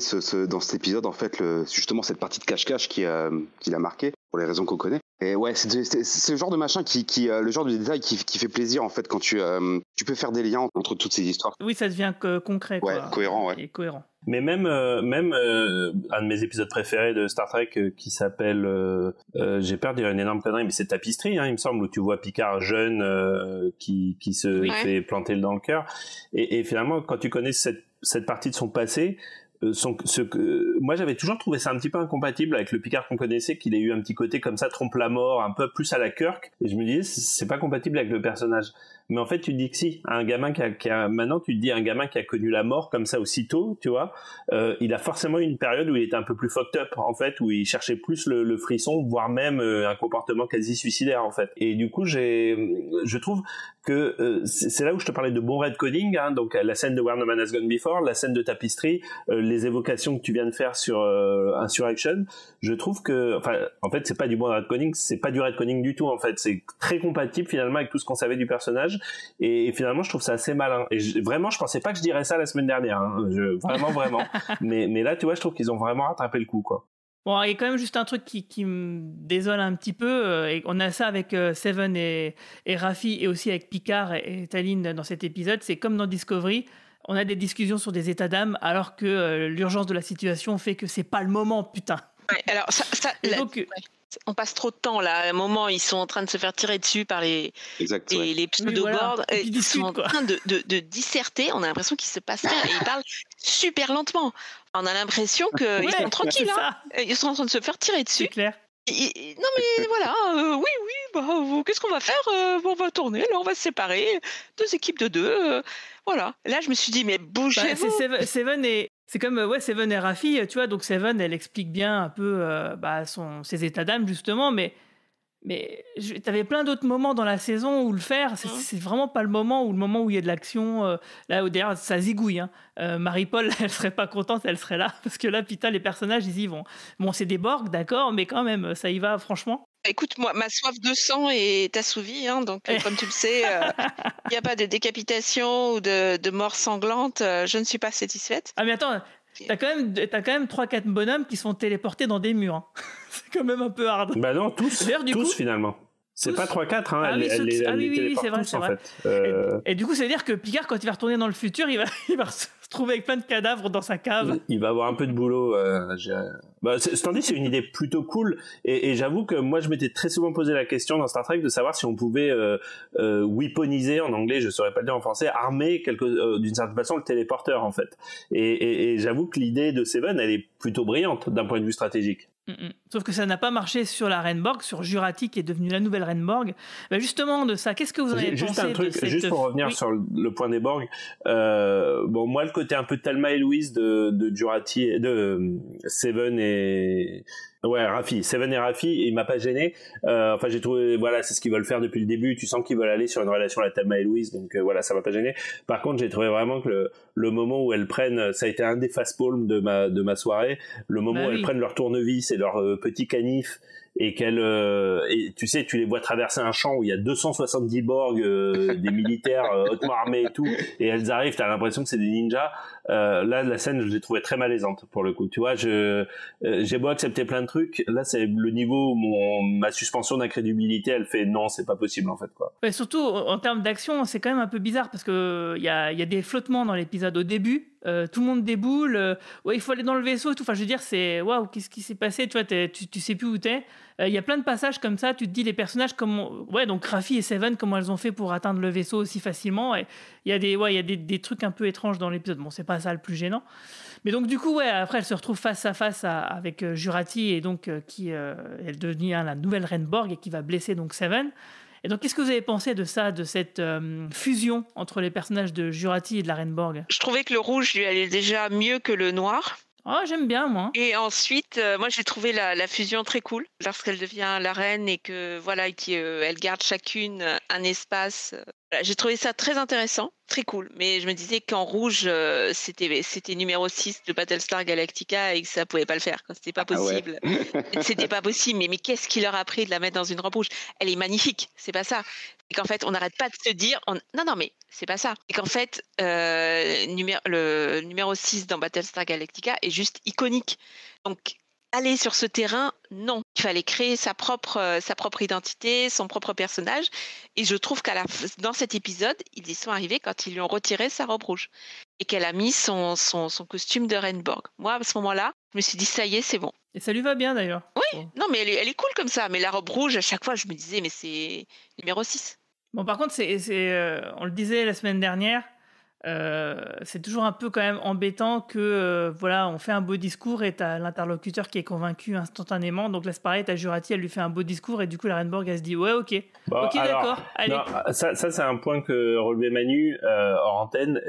dans cet épisode, en fait, justement cette partie de cache-cache qui l'a marqué, pour les raisons qu'on connaît. Et ouais, c'est le genre de machin le genre de détail qui fait plaisir, en fait, quand tu peux faire des liens entre toutes ces histoires. Oui, ça devient concret, quoi. Ouais, cohérent, ouais. Et cohérent. Mais même un de mes épisodes préférés de Star Trek qui s'appelle, j'ai peur de dire une énorme connerie, mais c'est Tapisserie, il me semble, où tu vois Picard jeune qui se fait planter dans le cœur. Et finalement, quand tu connais cette partie de son passé, moi j'avais toujours trouvé ça un petit peu incompatible avec le Picard qu'on connaissait, qu'il ait eu un petit côté comme ça, trompe la mort, un peu plus à la Kirk, et je me disais c'est pas compatible avec le personnage. Mais en fait tu te dis que si, un gamin maintenant tu te dis un gamin qui a connu la mort comme ça aussitôt, tu vois, il a forcément une période où il était un peu plus fucked up, en fait, où il cherchait plus le frisson, voire même un comportement quasi suicidaire, en fait. Et du coup je trouve que c'est là où je te parlais de bon retconning, hein, donc la scène de Where No Man Has Gone Before, la scène de Tapisserie, les évocations que tu viens de faire sur Insurrection, je trouve que, enfin, en fait, c'est pas du bon retconning, c'est pas du retconning du tout, en fait, c'est très compatible finalement avec tout ce qu'on savait du personnage, et finalement, je trouve ça assez malin. Et vraiment, je pensais pas que je dirais ça la semaine dernière, hein, vraiment, mais là, tu vois, je trouve qu'ils ont vraiment rattrapé le coup, quoi. Bon, il y a quand même juste un truc qui me désole un petit peu, et on a ça avec Seven et Raffi, et aussi avec Picard et Tallinn dans cet épisode, c'est comme dans Discovery, on a des discussions sur des états d'âme, alors que l'urgence de la situation fait que c'est pas le moment, putain. Ouais, alors on passe trop de temps là. À un moment, ils sont en train de se faire tirer dessus par les pseudo-boards. Oui, voilà. Ils sont en train de disserter. On a l'impression qu'il se passe rien et ils parlent super lentement. On a l'impression qu'ils sont tranquilles. Hein. Ils sont en train de se faire tirer dessus. C'est clair. Non mais voilà, oui, qu'est-ce qu'on va faire? On va tourner, là on va se séparer, 2 équipes de 2, voilà. Là je me suis dit mais bougez-vous. C'est comme Seven et Raffi, tu vois, donc Seven elle explique bien un peu ses états d'âme justement, mais t'avais plein d'autres moments dans la saison où le faire, c'est vraiment pas le moment où il y a de l'action, là où d'ailleurs ça zigouille, hein. Marie-Paul elle serait pas contente, elle serait là, parce que là putain les personnages ils y vont. Bon c'est des Borg d'accord, mais quand même ça y va franchement. Écoute, moi, ma soif de sang est assouvie, hein, donc comme tu le sais, il n'y a pas de décapitation ou de mort sanglante, je ne suis pas satisfaite. Ah mais attends, t'as quand même 3-4 bonhommes qui se font téléporter dans des murs, hein. C'est quand même un peu hard. Bah non, tous finalement. C'est pas 3-4, hein. Oui, c'est vrai. En fait. Et du coup, ça veut dire que Picard, quand il va retourner dans le futur, il va se trouver avec plein de cadavres dans sa cave. Il va avoir un peu de boulot. Tandis c'est une idée plutôt cool. Et j'avoue que moi, je m'étais très souvent posé la question dans Star Trek de savoir si on pouvait weaponiser, en anglais, je saurais pas le dire en français, armer d'une certaine façon le téléporteur, en fait. Et j'avoue que l'idée de Seven, elle est plutôt brillante d'un point de vue stratégique. Sauf que ça n'a pas marché sur la Reine Borg, sur Jurati qui est devenue la nouvelle Reine Borg. Bah justement de ça, qu'est-ce que vous en avez pensé de cette... Juste pour revenir sur le point des Borg, moi le côté un peu Thelma et Louise de Jurati, de Seven et Raffi, Seven et Raffi, il m'a pas gêné. Enfin j'ai trouvé, voilà, c'est ce qu'ils veulent faire depuis le début. Tu sens qu'ils veulent aller sur une relation à la Thelma et Louise, donc voilà, ça m'a pas gêné. Par contre, j'ai trouvé vraiment que le moment où elles prennent, ça a été un des fast-palms de ma soirée, le moment où elles prennent leur tournevis et leur petit canif, et et tu sais, tu les vois traverser un champ où il y a 270 Borg, des militaires hautement armés et tout, et elles arrivent, t'as l'impression que c'est des ninjas. Là, la scène, je l'ai trouvée très malaisante pour le coup. Tu vois, j'ai beau accepter plein de trucs, là c'est le niveau où ma suspension d'incrédulité, elle fait non, c'est pas possible en fait, quoi. Ouais, surtout en termes d'action, c'est quand même un peu bizarre parce que il y a des flottements dans l'épisode au début. Tout le monde déboule, il faut aller dans le vaisseau et tout. Enfin, je veux dire, c'est waouh, qu'est-ce qui s'est passé? Tu vois, tu sais plus où t'es. Il y a plein de passages comme ça. Tu te dis les personnages donc Raffi et Seven, comment elles ont fait pour atteindre le vaisseau aussi facilement. Et il y a des trucs un peu étranges dans l'épisode. Bon, c'est pas ça le plus gênant. Mais donc du coup, après, elle se retrouve face à face avec Jurati et donc qui elle devient la nouvelle Reine Borg et qui va blesser donc Seven. Et donc, qu'est-ce que vous avez pensé de ça, de cette fusion entre les personnages de Jurati et de la Reine Borg? Je trouvais que le rouge lui allait déjà mieux que le noir. Oh, j'aime bien, moi. Et ensuite, moi j'ai trouvé la fusion très cool lorsqu'elle devient la reine et que voilà, elle garde chacune un espace. Voilà, j'ai trouvé ça très intéressant, très cool. Mais je me disais qu'en rouge, c'était numéro 6 de Battlestar Galactica et que ça pouvait pas le faire. C'était pas possible. C'était pas possible. Mais qu'est-ce qui leur a pris de la mettre dans une robe rouge? Elle est magnifique, c'est pas ça. Et qu'en fait, on n'arrête pas de se dire... Non, mais c'est pas ça. Et qu'en fait, le numéro 6 dans Battlestar Galactica est juste iconique. Donc, aller sur ce terrain, non. Il fallait créer sa propre identité, son propre personnage. Et je trouve dans cet épisode, ils y sont arrivés quand ils lui ont retiré sa robe rouge. Et qu'elle a mis son costume de Renborg. Moi, à ce moment-là, je me suis dit, ça y est, c'est bon. Et ça lui va bien, d'ailleurs. Oui, non, mais elle est cool comme ça. Mais la robe rouge, à chaque fois, je me disais, mais c'est numéro 6. Bon, par contre, on le disait la semaine dernière, c'est toujours un peu quand même embêtant que voilà, on fait un beau discours et t'as l'interlocuteur qui est convaincu instantanément. Donc là, c'est pareil, t'as Jurati, elle lui fait un beau discours et du coup, la Renborg, elle se dit ouais, ok, ok, d'accord, allez. Non, ça c'est un point que relevait Manu hors antenne.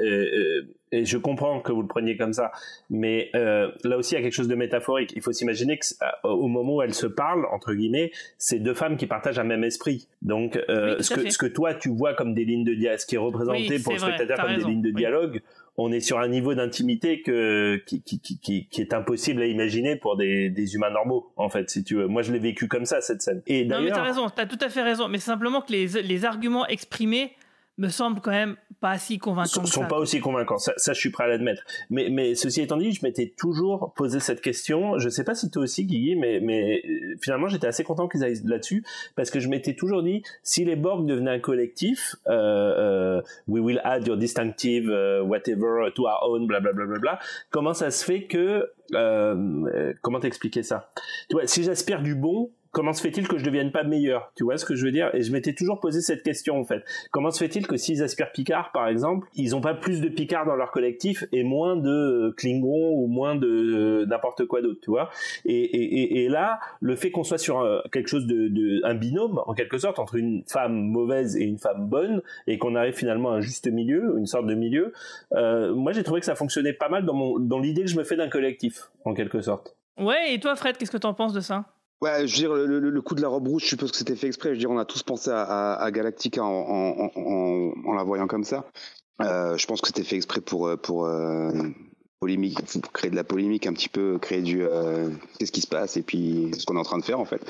Et je comprends que vous le preniez comme ça, mais là aussi il y a quelque chose de métaphorique. Il faut s'imaginer que au moment où elles se parlent entre guillemets, c'est deux femmes qui partagent un même esprit. Donc ce que toi tu vois comme des lignes de dialogue, ce qui est représenté pour le spectateur comme des lignes de dialogue, on est sur un niveau d'intimité qui est impossible à imaginer pour des humains normaux en fait, si tu veux. Moi je l'ai vécu comme ça cette scène. Et d'ailleurs, non mais t'as raison, t'as tout à fait raison. Mais c'est simplement que les arguments exprimés me semble quand même pas si convaincants. Sont pas aussi convaincants, ça je suis prêt à l'admettre. Mais ceci étant dit, je m'étais toujours posé cette question. Je sais pas si toi aussi, Guigui, mais finalement j'étais assez content qu'ils aillent là-dessus parce que je m'étais toujours dit, si les Borg devenaient un collectif, we will add your distinctive whatever to our own, blablabla. Comment ça se fait que comment t'expliquer ça? Tu vois, si j'aspire du bon, comment se fait-il que je devienne pas meilleur? Tu vois ce que je veux dire? Et je m'étais toujours posé cette question, en fait. Comment se fait-il que s'ils aspirent Picard, par exemple, ils ont pas plus de Picard dans leur collectif et moins de Klingon ou moins de n'importe quoi d'autre, tu vois? Et là, le fait qu'on soit sur quelque chose un binôme, en quelque sorte, entre une femme mauvaise et une femme bonne, et qu'on arrive finalement à un juste milieu, une sorte de milieu, moi j'ai trouvé que ça fonctionnait pas mal dans l'idée que je me fais d'un collectif, en quelque sorte. Ouais, et toi Fred, qu'est-ce que t'en penses de ça? Ouais, je veux dire, le coup de la robe rouge, je suppose que c'était fait exprès. Je veux dire, on a tous pensé à Galactica en la voyant comme ça. Je pense que c'était fait exprès pour polémique, pour créer de la polémique un petit peu, créer qu'est-ce qui se passe et puis ce qu'on est en train de faire en fait.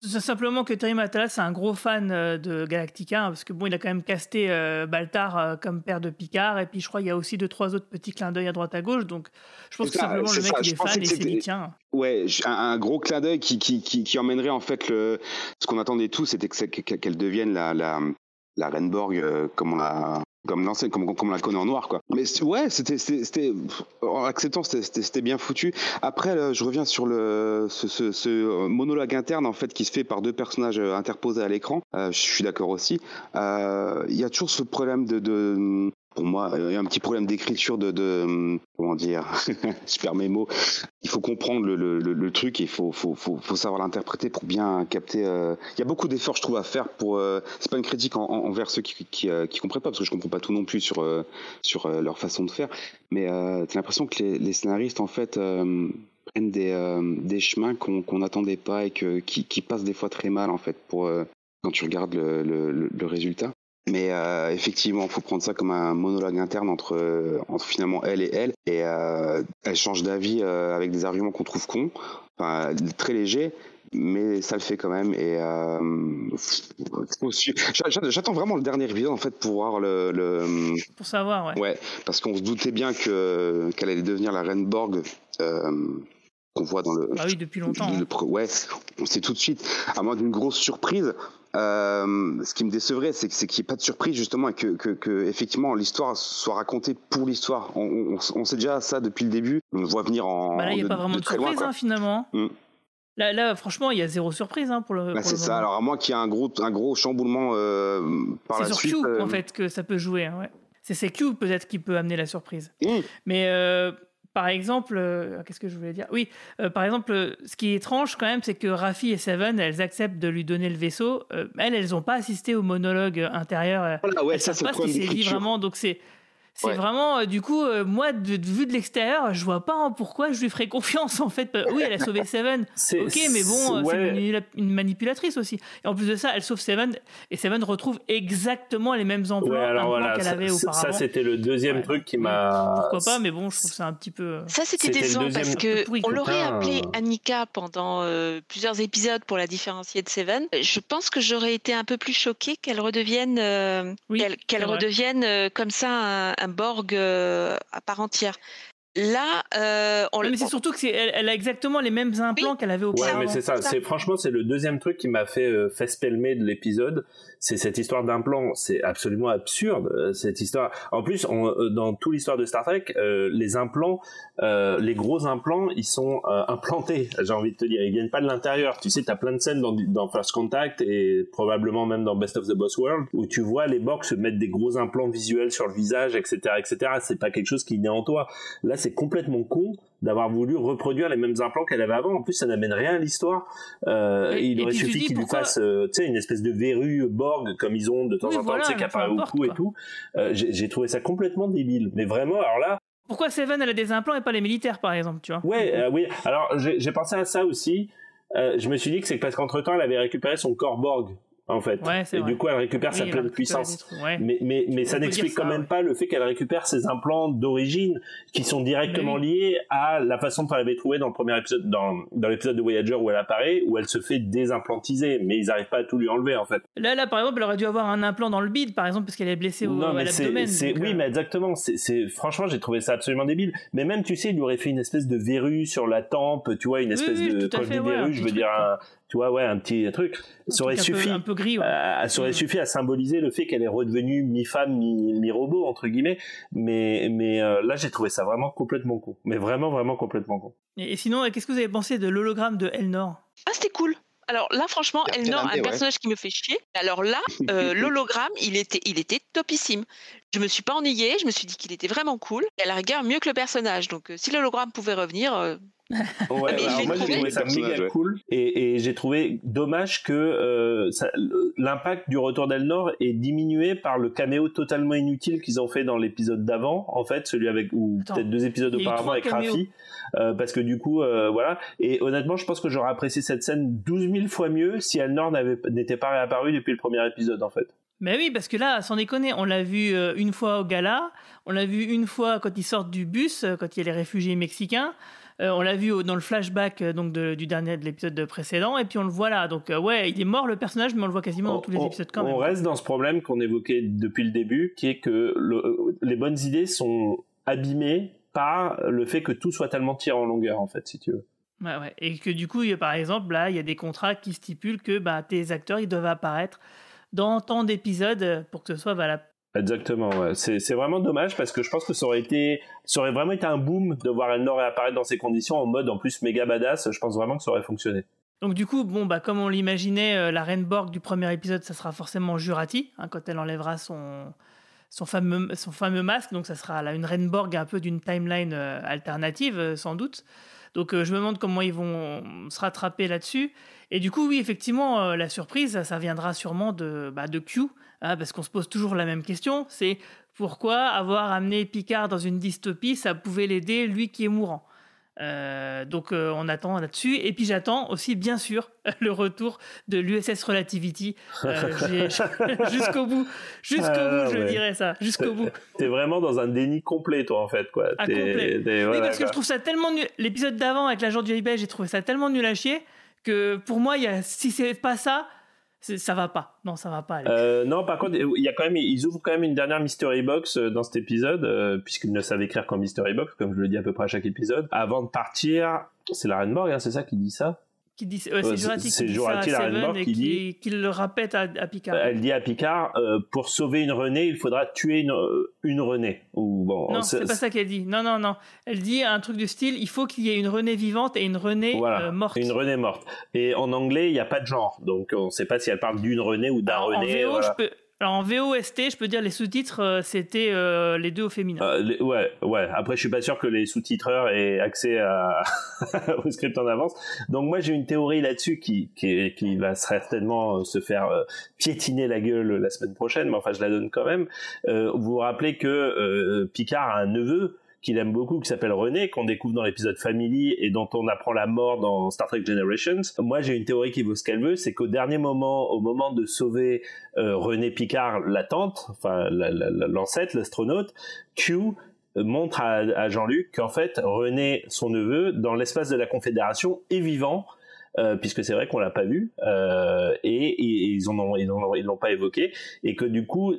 C'est simplement que Terry Matalas c'est un gros fan de Galactica, parce que bon, il a quand même casté Baltar comme père de Picard, et puis je crois qu'il y a aussi 2-3 autres petits clins d'œil à droite à gauche, donc je pense que simplement le mec il est fan et s'est dit tiens. Ouais, un gros clin d'œil qui emmènerait en fait ce qu'on attendait tous, c'était qu'elle devienne la Renborg comme l'ancienne, comme on la connaît en noir, quoi. Mais ouais, c'était en acceptant, c'était bien foutu. Après, là, je reviens sur ce monologue interne en fait qui se fait par deux personnages interposés à l'écran. Je suis d'accord aussi. Il y a toujours ce problème pour moi, il y a un petit problème d'écriture comment dire, je perds mes mots. Il faut comprendre le truc et il faut savoir l'interpréter pour bien capter. Il y a beaucoup d'efforts, je trouve, à faire pour. C'est pas une critique envers ceux qui comprennent pas, parce que je comprends pas tout non plus sur leur façon de faire. Mais t'as l'impression que les scénaristes en fait prennent des chemins qu'on n'attendait pas et qui passent des fois très mal en fait quand tu regardes le résultat. Mais effectivement, il faut prendre ça comme un monologue interne entre finalement elle et elle. Et elle change d'avis avec des arguments qu'on trouve cons, enfin, très légers, mais ça le fait quand même. Et j'attends vraiment le dernier épisode en fait pour voir Pour savoir, ouais. Ouais, parce qu'on se doutait bien qu'elle allait devenir la reine Borg. Qu'on voit dans Ah oui, depuis longtemps. Ouais, on sait tout de suite. À moins d'une grosse surprise. Ce qui me décevrait, c'est qu'il n'y ait pas de surprise justement et que effectivement l'histoire soit racontée pour l'histoire. On sait déjà ça depuis le début. On le voit venir là, il n'y a pas vraiment de surprise loin, finalement. Là, franchement, il y a zéro surprise pour le. C'est ça. Alors à moins qu'il y ait un gros chamboulement par la suite. C'est sur Q en fait que ça peut jouer. Hein, ouais. C'est Q peut-être qui peut amener la surprise. Mais par exemple, qu'est-ce que je voulais dire? Oui, par exemple, ce qui est étrange quand même, c'est que Raffi et Seven, elles acceptent de lui donner le vaisseau. Elles n'ont pas assisté au monologue intérieur. Voilà, ouais, ça c'est le problème d'écriture. Vraiment, donc c'est C'est vraiment, du coup, moi, vu de l'extérieur, je vois pas pourquoi je lui ferais confiance, en fait. Oui, elle a sauvé Seven, ok, mais bon, c'est une manipulatrice aussi. Et en plus de ça, elle sauve Seven, et Seven retrouve exactement les mêmes emplois qu'elle avait auparavant. Ça, c'était le deuxième truc qui m'a... Pourquoi pas, mais bon, je trouve ça un petit peu... Ça, c'était décevant, parce qu'on l'aurait appelée Annika pendant plusieurs épisodes pour la différencier de Seven. Je pense que j'aurais été un peu plus choquée qu'elle redevienne, redevienne comme ça un Borg à part entière. Là, mais c'est surtout que elle a exactement les mêmes implants qu'elle avait auparavant. Ouais, mais c'est ça. Franchement, c'est le deuxième truc qui m'a fait fesse-pelmer de l'épisode. C'est cette histoire d'implant. C'est absolument absurde, cette histoire. En plus, dans toute l'histoire de Star Trek, les implants, les gros implants, ils sont implantés. J'ai envie de te dire, ils viennent pas de l'intérieur. Tu sais, t'as plein de scènes dans First Contact et probablement même dans Best of the Boss World où tu vois les Borg se mettre des gros implants visuels sur le visage, etc., etc. C'est pas quelque chose qui est né en toi. Là, c'est complètement con d'avoir voulu reproduire les mêmes implants qu'elle avait avant. En plus, ça n'amène rien à l'histoire. Il aurait suffi qu'il lui fasse, tu sais, une espèce de verrue Borg comme ils ont de temps en temps, tu sais, qui apparaît au cou et tout. J'ai trouvé ça complètement débile. Mais vraiment, alors là. Pourquoi Seven, elle a des implants et pas les militaires, par exemple, tu vois? Oui. Alors, j'ai pensé à ça aussi. Je me suis dit que c'est parce qu'entre-temps, elle avait récupéré son corps Borg. En fait, et du coup elle récupère sa pleine puissance. Mais ça n'explique quand même pas le fait qu'elle récupère ses implants d'origine qui sont directement liés à la façon dont elle avait trouvé dans le premier épisode, dans l'épisode de Voyager où elle apparaît, où elle se fait désimplantiser, mais ils n'arrivent pas à tout lui enlever en fait. Là par exemple, elle aurait dû avoir un implant dans le bide, par exemple, parce qu'elle est blessée à l'abdomen. Oui, mais exactement. Franchement, j'ai trouvé ça absolument débile. Mais même, tu sais, il lui aurait fait une espèce de verrue sur la tempe, tu vois, une espèce de quand je dis verrue, je veux dire tu vois, un petit truc. Ça aurait suffi. Un peu gris, ça aurait suffi à symboliser le fait qu'elle est redevenue mi-femme, mi-robot, entre guillemets. Mais là, j'ai trouvé ça vraiment complètement con. Mais vraiment, vraiment complètement con. Et sinon, qu'est-ce que vous avez pensé de l'hologramme de Elnor? Ah, c'était cool. Alors là, franchement, Elnor, un personnage qui me fait chier. Alors là, l'hologramme, il était topissime. Je me suis pas ennuyée, je me suis dit qu'il était vraiment cool. Et à la rigueur, mieux que le personnage. Donc, si l'hologramme pouvait revenir... moi j'ai trouvé ça méga cool et j'ai trouvé dommage que l'impact du retour d'Elnor est diminué par le caméo totalement inutile qu'ils ont fait dans l'épisode d'avant, en fait, celui avec, ou peut-être 2 épisodes auparavant avec Raffi, parce que du coup voilà, et honnêtement je pense que j'aurais apprécié cette scène 12 000 fois mieux si Elnor n'était pas réapparu depuis le premier épisode en fait. Mais oui, parce que là, sans déconner, on l'a vu une fois au gala, on l'a vu une fois quand ils sortent du bus, quand il y a les réfugiés mexicains. On l'a vu dans le flashback donc de l'épisode précédent, et puis on le voit là. Donc il est mort le personnage, mais on le voit quasiment dans tous les épisodes quand même. On reste dans ce problème qu'on évoquait depuis le début, qui est que les bonnes idées sont abîmées par le fait que tout soit tellement tiré en longueur, en fait, si tu veux. Ouais. Et que du coup, par exemple, là, il y a des contrats qui stipulent que tes acteurs, ils doivent apparaître dans tant d'épisodes pour que ce soit valable. Exactement, ouais. C'est vraiment dommage parce que je pense que ça aurait vraiment été un boom de voir Elnor réapparaître dans ces conditions en mode en plus méga badass. Je pense vraiment que ça aurait fonctionné. Donc du coup, comme on l'imaginait, la reine Borg du premier épisode, ça sera forcément Jurati, quand elle enlèvera son fameux masque. Donc ça sera là une reine Borg un peu d'une timeline alternative, sans doute. Donc je me demande comment ils vont se rattraper là-dessus. Et du coup, oui, effectivement, la surprise, ça viendra sûrement de Q, parce qu'on se pose toujours la même question, c'est pourquoi avoir amené Picard dans une dystopie, ça pouvait l'aider, lui qui est mourant. Donc on attend là-dessus. Et puis j'attends aussi, bien sûr, le retour de l'USS Relativity jusqu'au bout. Je dirais ça, jusqu'au bout. T'es vraiment dans un déni complet, toi, en fait, quoi. Complet. Oui, parce que je trouve ça tellement nul. L'épisode d'avant avec l'agent du eBay, j'ai trouvé ça tellement nul à chier que pour moi, si c'est pas ça, ça va pas. Non, ça va pas. Non, par contre, ils ouvrent quand même une dernière mystery box dans cet épisode, puisqu'ils ne savent écrire qu'en mystery box, comme je le dis à peu près à chaque épisode. Avant de partir, c'est la Reine Borg, c'est ça qui dit ça? C'est Jurati la Reine Borg qui le répète à Picard. Elle dit à Picard, pour sauver une Renée, il faudra tuer une Renée. Non, c'est pas ça qu'elle dit. Non. Elle dit un truc du style, il faut qu'il y ait une Renée vivante et une Renée morte. Une Renée morte. Et en anglais, il n'y a pas de genre. Donc on ne sait pas si elle parle d'une Renée ou d'un René. Alors en VOST, je peux dire les sous-titres, c'était les deux au féminin. Ouais. Après, je suis pas sûr que les sous-titreurs aient accès au script en avance. Donc moi, j'ai une théorie là-dessus qui va certainement se faire piétiner la gueule la semaine prochaine, mais enfin, je la donne quand même. Vous vous rappelez que Picard a un neveu qu'il aime beaucoup, qui s'appelle René, qu'on découvre dans l'épisode Family et dont on apprend la mort dans Star Trek Generations. Moi, j'ai une théorie qui vaut ce qu'elle veut, c'est qu'au dernier moment, au moment de sauver René Picard, la tante, enfin l'ancêtre, l'astronaute, Q montre à Jean-Luc qu'en fait, René, son neveu, dans l'espace de la Confédération, est vivant, puisque c'est vrai qu'on l'a pas vu, et ils l'ont pas évoqué, et que du coup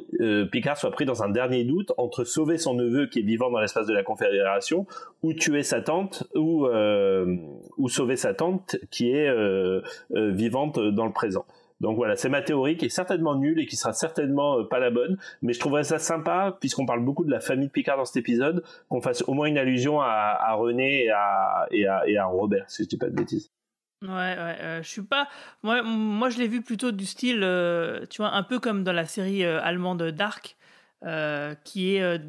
Picard soit pris dans un dernier doute entre sauver son neveu qui est vivant dans l'espace de la Confédération, ou tuer sa tante, ou sauver sa tante qui est vivante dans le présent. Donc voilà, c'est ma théorie qui est certainement nulle et qui sera certainement pas la bonne, mais je trouverais ça sympa, puisqu'on parle beaucoup de la famille de Picard dans cet épisode, qu'on fasse au moins une allusion à René et à Robert, si je dis pas de bêtises. Ouais, je suis pas. Moi, je l'ai vu plutôt du style, tu vois, un peu comme dans la série allemande Dark, qui est,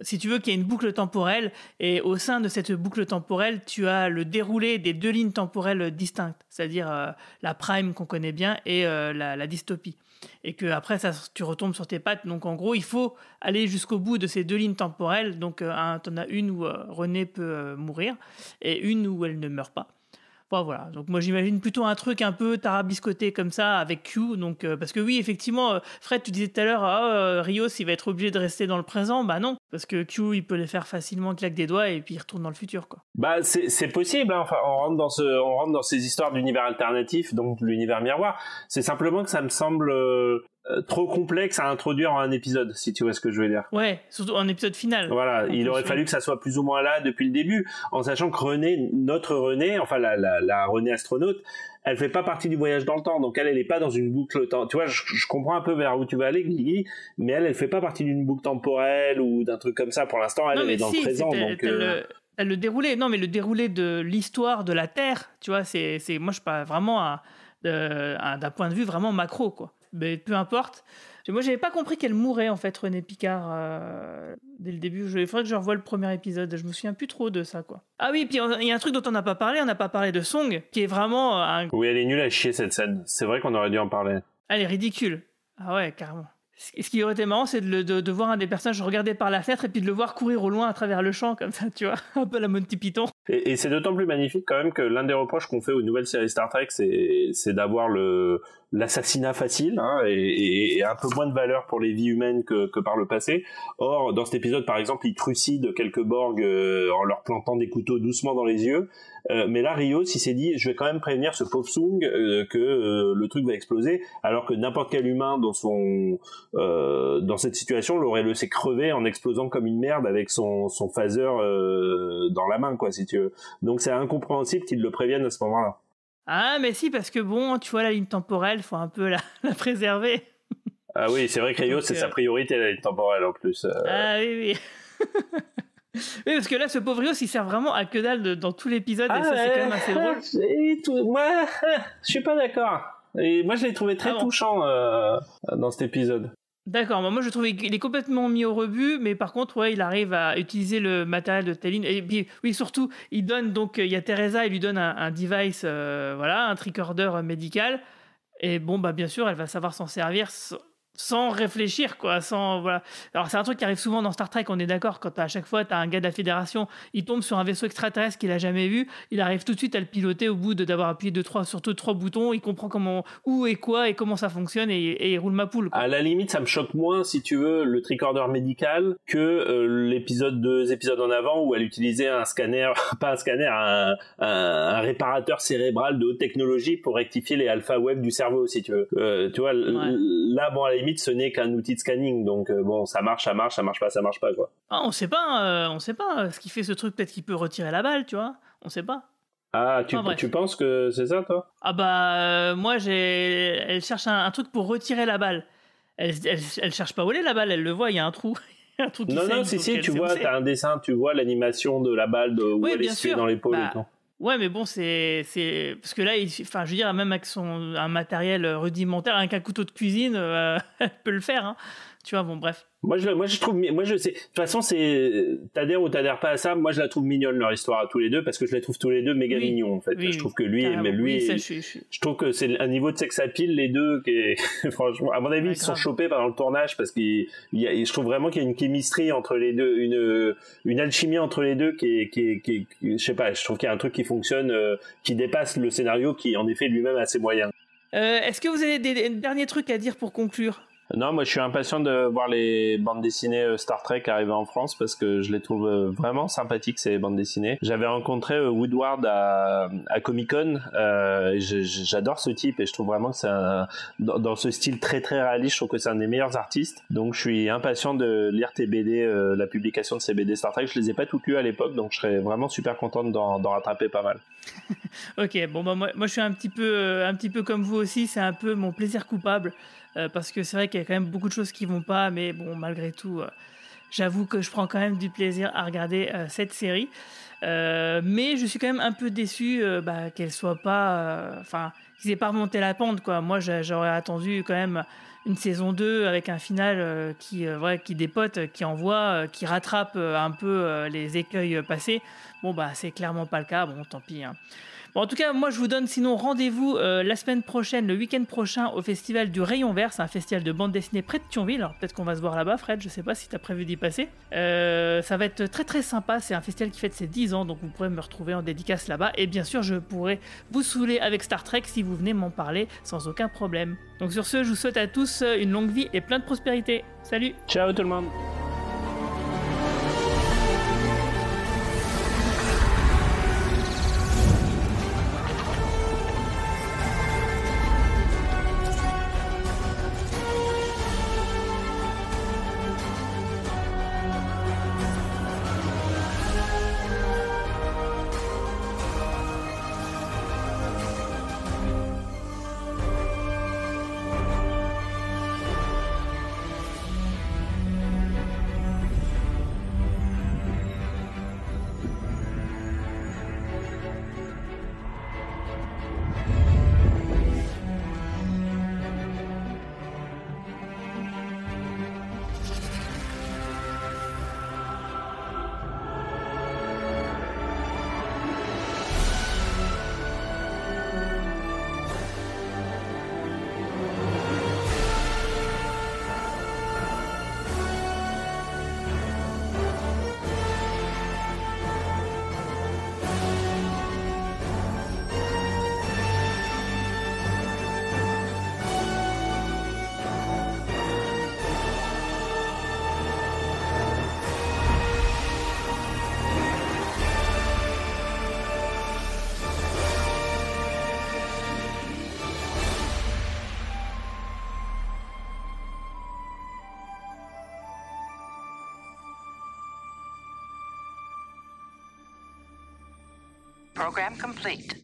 si tu veux, qui a une boucle temporelle, et au sein de cette boucle temporelle, tu as le déroulé des deux lignes temporelles distinctes, c'est-à-dire la prime qu'on connaît bien et la dystopie. Et que après ça, tu retombes sur tes pattes. Donc en gros, il faut aller jusqu'au bout de ces deux lignes temporelles. Donc t'en as une où René peut mourir et une où elle ne meurt pas. Bon, voilà, donc moi j'imagine plutôt un truc un peu tarabiscoté comme ça avec Q, donc parce que oui, effectivement, Fred, tu disais tout à l'heure, Rios il va être obligé de rester dans le présent, bah non, parce que Q il peut les faire facilement claque des doigts et puis il retourne dans le futur, quoi. Bah c'est possible, hein. Enfin on rentre dans ces histoires d'univers alternatif, donc l'univers miroir. C'est simplement que ça me semble trop complexe à introduire en un épisode, si tu vois ce que je veux dire. Ouais, surtout en épisode final. Voilà, il aurait fallu que ça soit plus ou moins là depuis le début, en sachant que notre René, enfin la René astronaute, elle fait pas partie du voyage dans le temps, donc elle est pas dans une boucle temps. Tu vois, je comprends un peu vers où tu vas aller, Guigui, mais elle fait pas partie d'une boucle temporelle ou d'un truc comme ça. Pour l'instant, elle est dans le présent. Donc le déroulé, non, mais le déroulé de l'histoire de la Terre, tu vois, c'est moi je parle vraiment d'un point de vue vraiment macro, quoi. Mais peu importe. Moi, j'avais pas compris qu'elle mourait, en fait, René Picard, dès le début. Il faudrait que je revoie le premier épisode. Je me souviens plus trop de ça, quoi. Ah oui, puis il y a un truc dont on n'a pas parlé. On n'a pas parlé de Song, qui est vraiment Oui, elle est nulle à chier, cette scène. C'est vrai qu'on aurait dû en parler. Elle est ridicule. Ah ouais, carrément. Ce qui aurait été marrant, c'est de voir un des personnages regarder par la fenêtre et puis de le voir courir au loin à travers le champ, comme ça, tu vois. Un peu la Monty Python. Et c'est d'autant plus magnifique, quand même, que l'un des reproches qu'on fait aux nouvelles séries Star Trek, c'est d'avoir l'assassinat facile, hein, et un peu moins de valeur pour les vies humaines que par le passé. Or, dans cet épisode, par exemple, ils trucident quelques Borg en leur plantant des couteaux doucement dans les yeux. Mais là, Rios, il s'est dit, je vais quand même prévenir ce pauvre Sung que le truc va exploser, alors que n'importe quel humain dans cette situation l'aurait laissé crever en explosant comme une merde avec son phaser dans la main, quoi, si tu veux. Donc c'est incompréhensible qu'ils le préviennent à ce moment-là. Ah, mais si, parce que bon, tu vois, la ligne temporelle, faut un peu la préserver. Ah oui, c'est vrai que Rios, c'est sa priorité, la ligne temporelle, en plus. Ah oui. Oui, parce que là, ce pauvre Rios, il sert vraiment à que dalle dans tout l'épisode, et ça, c'est quand même assez drôle. Moi, je suis pas d'accord. Et moi, je l'ai trouvé très touchant dans cet épisode. D'accord, moi je trouve qu'il est complètement mis au rebut, mais par contre, ouais, il arrive à utiliser le matériel de Tallinn. Et puis, oui, surtout, il donne, donc, il y a Teresa, il lui donne un device, voilà, un tricorder médical. Et bon, bah, bien sûr, elle va savoir s'en servir sans réfléchir, quoi, voilà. Alors c'est un truc qui arrive souvent dans Star Trek, on est d'accord, quand à chaque fois t'as un gars de la Fédération, il tombe sur un vaisseau extraterrestre qu'il a jamais vu, il arrive tout de suite à le piloter au bout d'avoir appuyé surtout 3 boutons, il comprend où et quoi et comment ça fonctionne, et il roule ma poule, quoi. À la limite, ça me choque moins, si tu veux, le tricorder médical que l'épisode 2 épisodes en avant où elle utilisait un scanner, pas un scanner, un réparateur cérébral de haute technologie pour rectifier les alpha wave du cerveau, si tu veux. Tu vois, là, bon, à la limite, ce n'est qu'un outil de scanning, donc bon, ça marche pas, quoi. Ah, on sait pas ce qui fait ce truc, peut-être qu'il peut retirer la balle, tu vois, on sait pas. Ah, tu penses que c'est ça, toi? Ah bah, moi, elle cherche un truc pour retirer la balle. Elle cherche pas où est la balle, elle le voit, il y a un trou. Un truc qui non, si, tu vois, t'as un dessin, tu vois l'animation de la balle où elle est située dans l'épaule et tout. Ouais, mais bon, c'est parce que là, enfin, je veux dire, même avec un matériel rudimentaire, avec un couteau de cuisine, elle peut le faire, hein. Tu vois, bon, bref. Moi je sais. De toute façon, t'adhères ou t'adhères pas à ça. Moi, je la trouve mignonne leur histoire à tous les deux parce que je les trouve tous les deux méga mignons en fait. Je trouve que lui, je trouve que c'est un niveau de sex appeal les deux qui est franchement. À mon avis, ils se sont chopés pendant le tournage parce je trouve vraiment qu'il y a une chemistry entre les deux, une alchimie entre les deux qui est, je sais pas. Je trouve qu'il y a un truc qui fonctionne, qui dépasse le scénario qui en effet lui-même a ses moyens. Est-ce que vous avez des derniers trucs à dire pour conclure? Non, moi je suis impatient de voir les bandes dessinées Star Trek arriver en France parce que je les trouve vraiment sympathiques ces bandes dessinées. J'avais rencontré Woodward à Comic-Con, j'adore ce type et je trouve vraiment que c'est dans ce style très très réaliste, je trouve que c'est un des meilleurs artistes. Donc je suis impatient de lire tes BD, la publication de ces BD Star Trek. Je les ai pas toutes lues à l'époque, donc je serais vraiment super contente d'en rattraper pas mal. Ok, bon bah moi je suis un petit peu comme vous aussi, c'est un peu mon plaisir coupable. Parce que c'est vrai qu'il y a quand même beaucoup de choses qui vont pas, mais bon, malgré tout, j'avoue que je prends quand même du plaisir à regarder cette série. Mais je suis quand même un peu déçu qu'elle soit pas... qu'ils aient pas remonté la pente, quoi. Moi, j'aurais attendu quand même une saison 2 avec un final qui dépote, qui envoie, qui rattrape un peu les écueils passés. Bon, c'est clairement pas le cas. Bon, tant pis, hein. Bon, en tout cas, moi je vous donne sinon rendez-vous la semaine prochaine, le week-end prochain, au festival du Rayon Vert. C'est un festival de bande dessinée près de Thionville. Alors peut-être qu'on va se voir là-bas, Fred, je sais pas si tu as prévu d'y passer. Ça va être très très sympa, c'est un festival qui fête ses 10 ans, donc vous pourrez me retrouver en dédicace là-bas. Et bien sûr, je pourrai vous saouler avec Star Trek si vous venez m'en parler sans aucun problème. Donc sur ce, je vous souhaite à tous une longue vie et plein de prospérité. Salut! Ciao tout le monde! Program complete.